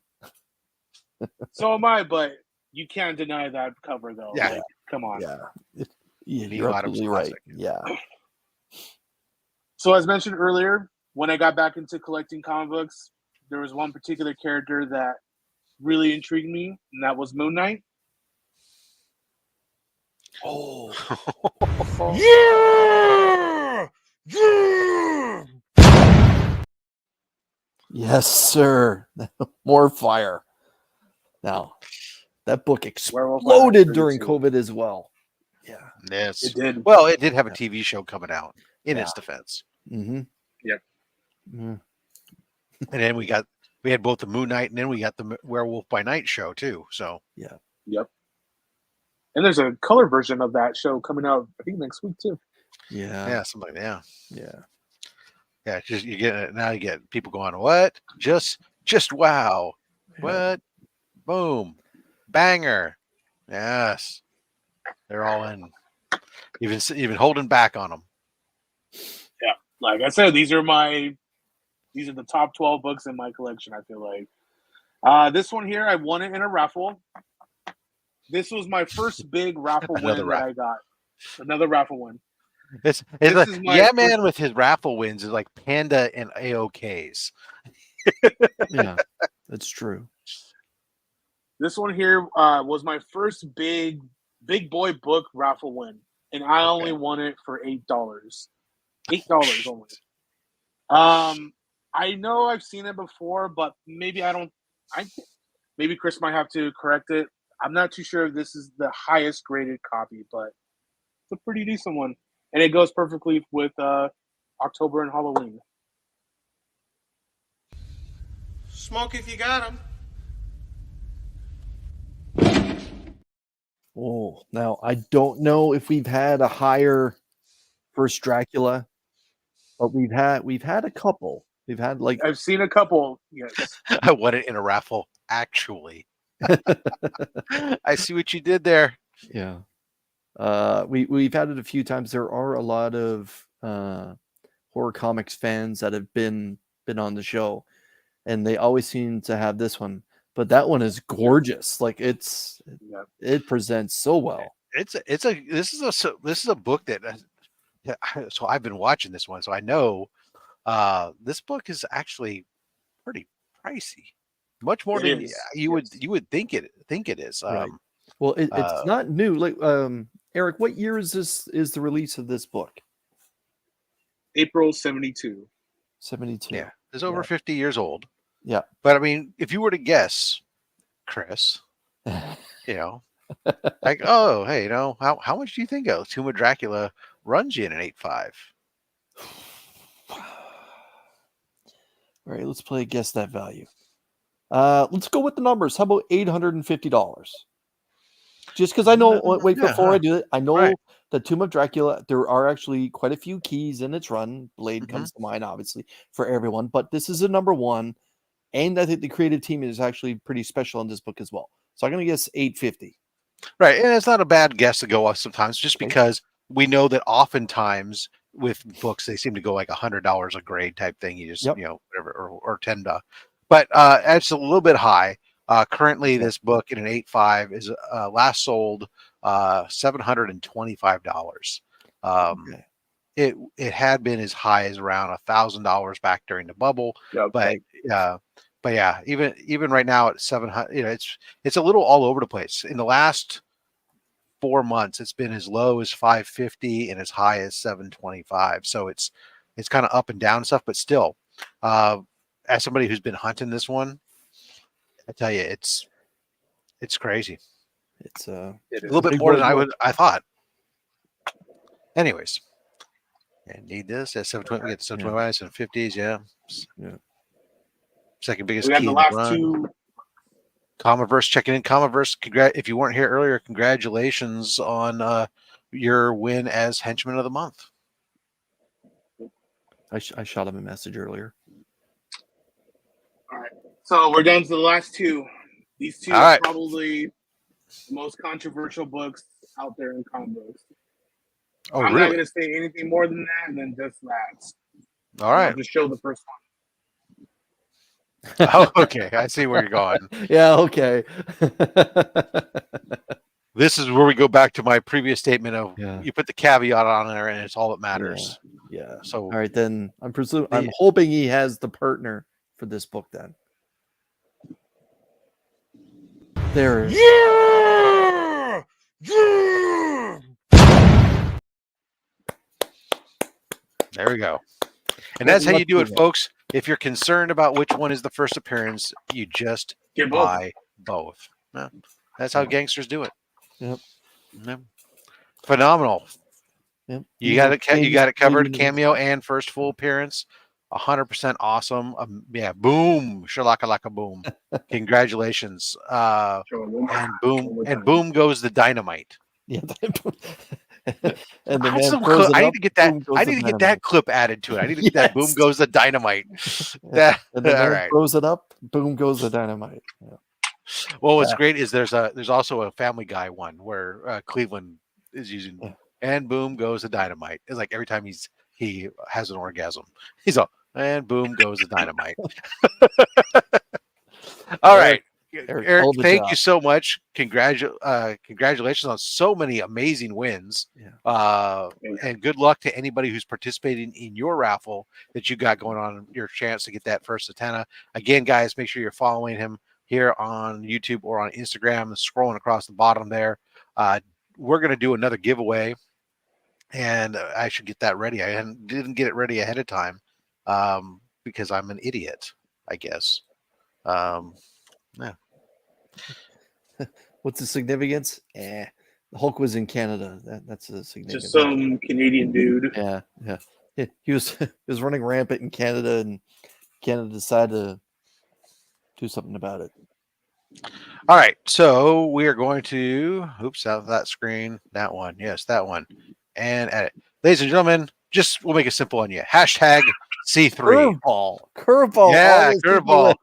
so am I, but you can't deny that cover though. Yeah. Like, come on. Yeah, you're Neil Adams absolutely right. classic. Yeah. So as mentioned earlier, when I got back into collecting comic books, there was one particular character that really intrigued me, and that was Moon Knight. Oh. Yeah! Yeah! Yes, sir. More fire. Now, that book Werewolf by Night exploded during 32. COVID as well. Yeah. Yes. It did. Well, it did have a TV show coming out in its defense. Mm-hmm. Yep. Mm. And then we had both the Moon Knight and then we got the Werewolf by Night show too. So Yep. And there's a color version of that show coming out, I think, next week too. Yeah. something like that. Yeah. Yeah, just you get people going, what? Just wow. What? Boom. Banger. Yes. They're all in. Even holding back on them. Yeah. Like I said, these are the top 12 books in my collection, I feel like. This one here, I won it in a raffle. This was my first big raffle win that I got. Another raffle win. It's This like, is my yeah, first- man, with his raffle wins is like Panda and AOKs. Yeah. That's true. This one here was my first big boy book raffle win, and I only won it for $8. $8 only. I know I've seen it before, but maybe maybe Chris might have to correct it. I'm not too sure if this is the highest graded copy, but it's a pretty decent one, and it goes perfectly with October and Halloween. Smoke if you got him. Oh, now I don't know if we've had a higher first Dracula, but we've had a couple. We've had like I've seen a couple. Yes. I won it in a raffle, actually. I see what you did there. yeah. We've had it a few times. There are a lot of horror comics fans that have been on the show, and they always seem to have this one. But that one is gorgeous. Like it presents so well. This is a book that so I've been watching this one, so I know this book is actually pretty pricey, much more than you would think it is. Right. Well, it's not new. Like Eric, what year is the release of this book? April 72. 72. Yeah, it's over 50 years old. Yeah. But I mean, if you were to guess, Chris, like, oh, hey, how much do you think Tomb of Dracula runs you in an 8.5? All right, let's play guess that value. Let's go with the numbers. How about $850? Just because I know. Wait, before I do it, I know the Tomb of Dracula. There are actually quite a few keys in its run. Blade comes to mind, obviously, for everyone. But this is a number one, and I think the creative team is actually pretty special in this book as well. So I'm going to guess $850. Right, and it's not a bad guess to go off sometimes, just because we know that oftentimes with books they seem to go like $100 a grade type thing. You just whatever or $10. But it's a little bit high. Currently, this book in an 8.5 is last sold $725. It had been as high as around $1,000 back during the bubble, but yeah, even right now at 700, it's a little all over the place. In the last 4 months, it's been as low as 550 and as high as 725. So it's kind of up and down stuff, but still, as somebody who's been hunting this one, I tell you, it's crazy. It's a little bit more than I thought. Anyways, I need this at 720. We get 725, 750s. Yeah. Second biggest We got key the in last the run. two. Comiverse checking in. Comiverse, if you weren't here earlier, congratulations on your win as Henchman of the Month. I shot him a message earlier. All right. So we're down to the last two. These two are probably the most controversial books out there in comic books. Oh, I'm not really? going to say anything more than that, and then just slabs. All right. I'll just show the first one. Oh, okay. I see where you're going. Yeah, okay. This is where we go back to my previous statement of Yeah. you put the caveat on there, and it's all that matters. Yeah. So, All right, then I'm The- hoping he has the partner for this book then. There. Yeah! Yeah! there we go. And Well, that's how you let's do do it, that. folks. If you're concerned about which one is the first appearance, you just Get both. buy both. Yeah. That's how gangsters do it. Yep. Yeah. Phenomenal. Yep. You got it. You got it covered. Canadian- Cameo and first full appearance. 100% awesome. Yeah. Boom. Shalaka boom. Congratulations. Show it one more And time, one boom. more And time. boom goes the dynamite. Yeah. And the That's man some throws cl- it I up, need to get that. boom goes I the need to get dynamite. that clip added to it. I need to get that. Boom Yes. goes the dynamite. That, And the all man right. throws it up, boom goes the dynamite. Yeah. Well, what's Yeah. great is there's also a Family Guy one where Cleveland is using Yeah. and boom goes the dynamite. It's like every time he has an orgasm, he's all and boom goes the dynamite. All right, Eric, Eric, hell of a thank job. you so much. Congratulations on so many amazing wins. Yeah. And good luck to anybody who's participating in your raffle that you got going on. Your chance to get that first antenna. Again, guys, make sure you're following him here on YouTube or on Instagram. Scrolling across the bottom there. We're going to do another giveaway, and I should get that ready. I didn't get it ready ahead of time because I'm an idiot, I guess. Yeah. What's the significance? The Hulk was in Canada. That's the significance. Just some Canadian dude. Yeah. He was running rampant in Canada, and Canada decided to do something about it. All right, so we are going to oops out of that screen. That one, yes, that one, and edit. Ladies and gentlemen, we'll make it simple on you. Hashtag C3. Curveball. Yeah, all those curveball.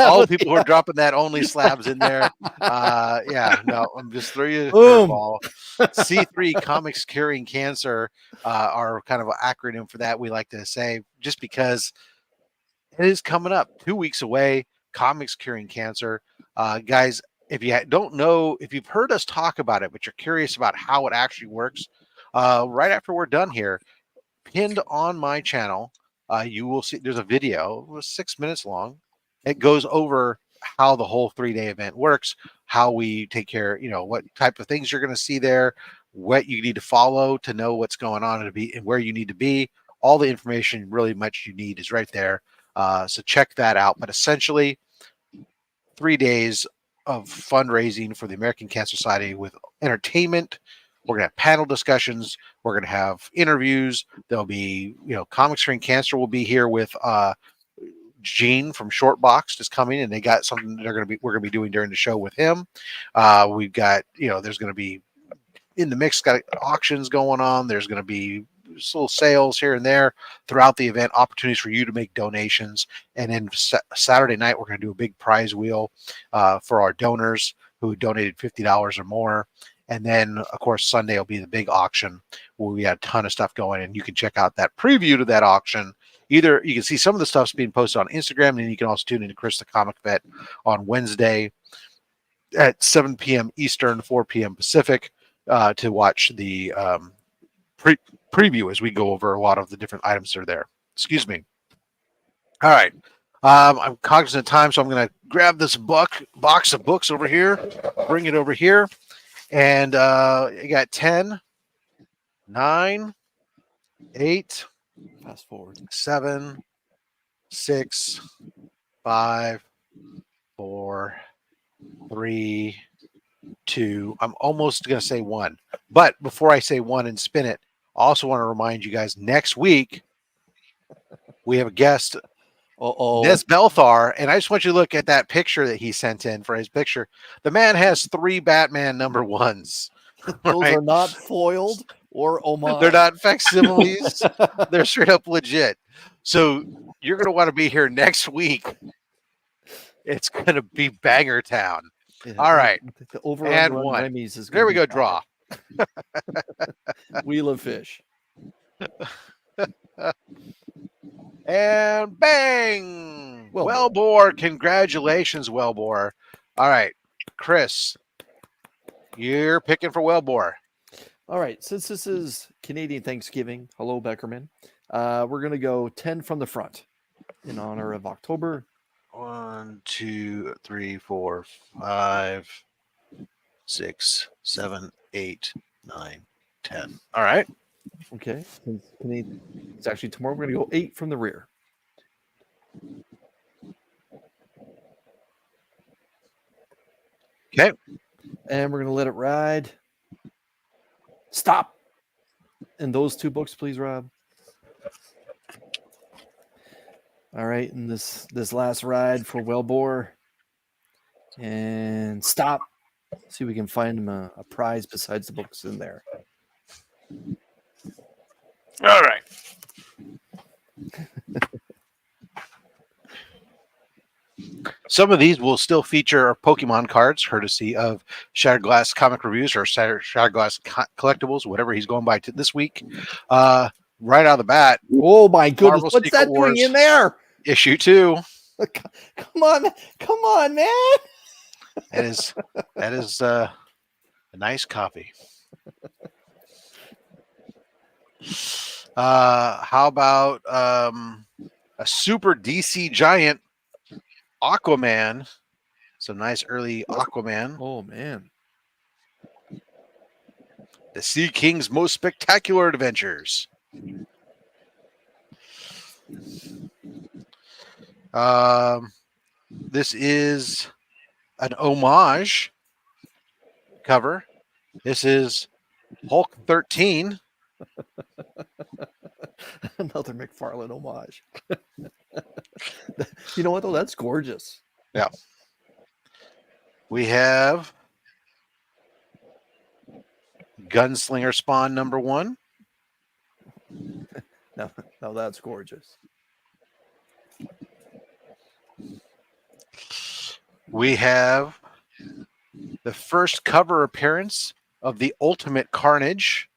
All the people who are dropping that OnlySlabs in there. Yeah, no, I'm just throwing you a Boom. curveball. C3 Comics Curing Cancer are kind of an acronym for that. We like to say just because it is coming up 2 weeks away. Comics Curing Cancer. Guys, if you don't know, if you've heard us talk about it, but you're curious about how it actually works, right after we're done here, pinned on my channel, you will see there's a video, it was 6 minutes long. It goes over how the whole 3-day event works, how we take care, what type of things you're going to see there, what you need to follow to know what's going on and where you need to be. All the information really much you need is right there. So check that out. But essentially, 3 days of fundraising for the American Cancer Society with entertainment. We're going to have panel discussions. We're going to have interviews. There'll be, Comics Curing Cancer will be here with Gene from Shortboxed is coming, and they got something we're going to be doing during the show with him. We've got, there's going to be in the mix, got auctions going on. There's going to be little sales here and there throughout the event, opportunities for you to make donations. And then Saturday night, we're going to do a big prize wheel for our donors who donated $50 or more. And then, of course, Sunday will be the big auction where we got a ton of stuff going. And you can check out that preview to that auction. Either you can see some of the stuff's being posted on Instagram, and then you can also tune into Chris the Comic Vet on Wednesday at 7 p.m. Eastern, 4 p.m. Pacific to watch the preview as we go over a lot of the different items that are there. Excuse me. All right. I'm cognizant of time, so I'm going to grab this box of books over here, bring it over here. And you got 10, 9, 8, fast forward, 7, 6, 5, 4, 3, 2. I'm almost going to say 1. But before I say 1 and spin it, I also want to remind you guys next week we have a guest, Des Belthar, and I just want you to look at that picture that he sent in for his picture. The man has 3 Batman #1s. Those right? are not foiled or homage. They're not facsimiles. They're straight up legit. So you're going to want to be here next week. It's going to be Banger Town. Yeah, All right. The over And on 1. Remy's is There we gonna go. be Draw. Wheel of Fish. And bang! Well, Wellbore, congratulations, Wellbore. All right, Chris, you're picking for Wellbore. All right, since this is Canadian Thanksgiving, hello Beckerman, we're going to go 10 from the front in honor of October. 1, 2, 3, 4, 5, 6, 7, 8, 9, 10. All right. Okay, since it's actually tomorrow, we're going to go 8 from the rear. Okay. And we're going to let it ride. Stop. And those 2 books, please, Rob. All right, and this last ride for Wellbore. And stop. See if we can find him a prize besides the books in there. All right. Some of these will still feature Pokemon cards, courtesy of Shattered Glass Comic Reviews or Shattered Glass Collectibles, whatever he's going by to this week. Right out of the bat. Oh my goodness! Marvel What's Secret that Wars doing in there? Issue 2. Come on, man! That is a nice copy. How about a Super DC Giant Aquaman? Some nice early Aquaman. Oh man! The Sea King's Most Spectacular Adventures. This is an homage cover. This is Hulk 13. Another McFarlane homage. You know what though? That's gorgeous. Yeah. We have Gunslinger Spawn number 1. No, that's gorgeous. We have the first cover appearance of the Ultimate Carnage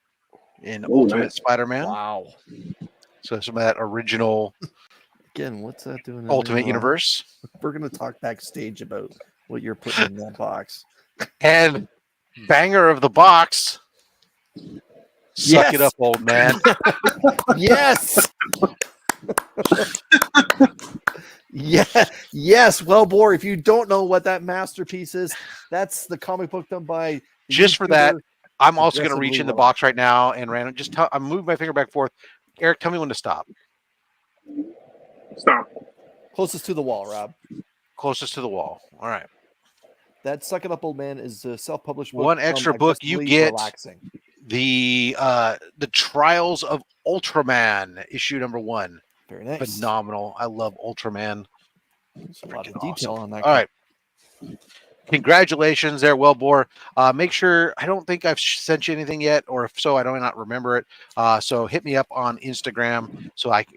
in Ultimate nice. Spider-Man. Wow. So some of that original Again, what's that doing? in Ultimate there, Rob? Universe. We're gonna talk backstage about what you're putting in that box. And banger of the box. Suck it Yes. up, old man. Yes. Yes. Wellbore, if you don't know what that masterpiece is, that's the comic book done by Just for that, YouTuber. I'm also going to Aggressively reach in the low. box right now and random. I'm moving my finger back and forth. Eric, tell me when to stop. Stop. Closest to the wall, Rob. Closest to the wall. All right. That Suck It Up Old Man is a self-published book. One from extra book you Aggressively get. Relaxing. The Trials of Ultraman, issue number 1. Very nice. Phenomenal. I love Ultraman. There's a lot of Freaking detail awesome. on that. All right. Congratulations there, Wellbore. Make sure, I don't think I've sent you anything yet, or if so, I don't not remember it. So hit me up on Instagram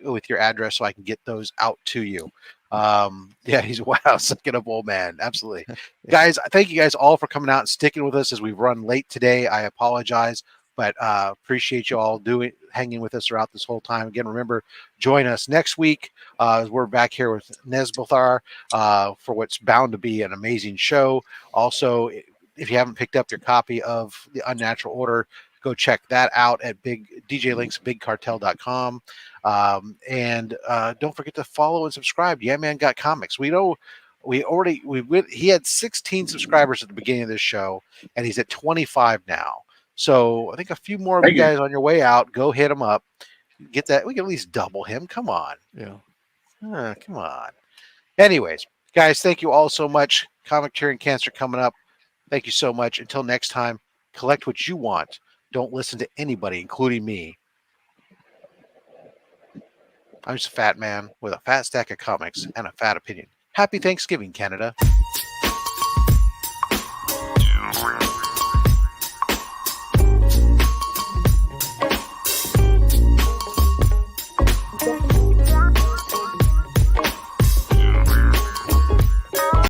with your address so I can get those out to you. Yeah, he's wow, suck it up, old man. Absolutely. Guys, thank you guys all for coming out and sticking with us as we've run late today. I apologize, but appreciate you all hanging with us throughout this whole time. Again, remember, join us next week. We're back here with Nesbothar for what's bound to be an amazing show. Also, if you haven't picked up your copy of The Unnatural Order, go check that out at DJLinksBigCartel.com. And don't forget to follow and subscribe. Yeah, Man Got Comics. We know he had 16 subscribers at the beginning of this show, and he's at 25 now. So I think a few more of you guys on your way out, go hit him up. Get that. We can at least double him. Come on. Yeah. Come on. Anyways, guys, thank you all so much. Comic Tyrann Cancer coming up. Thank you so much. Until next time, collect what you want. Don't listen to anybody, including me. I'm just a fat man with a fat stack of comics and a fat opinion. Happy Thanksgiving, Canada.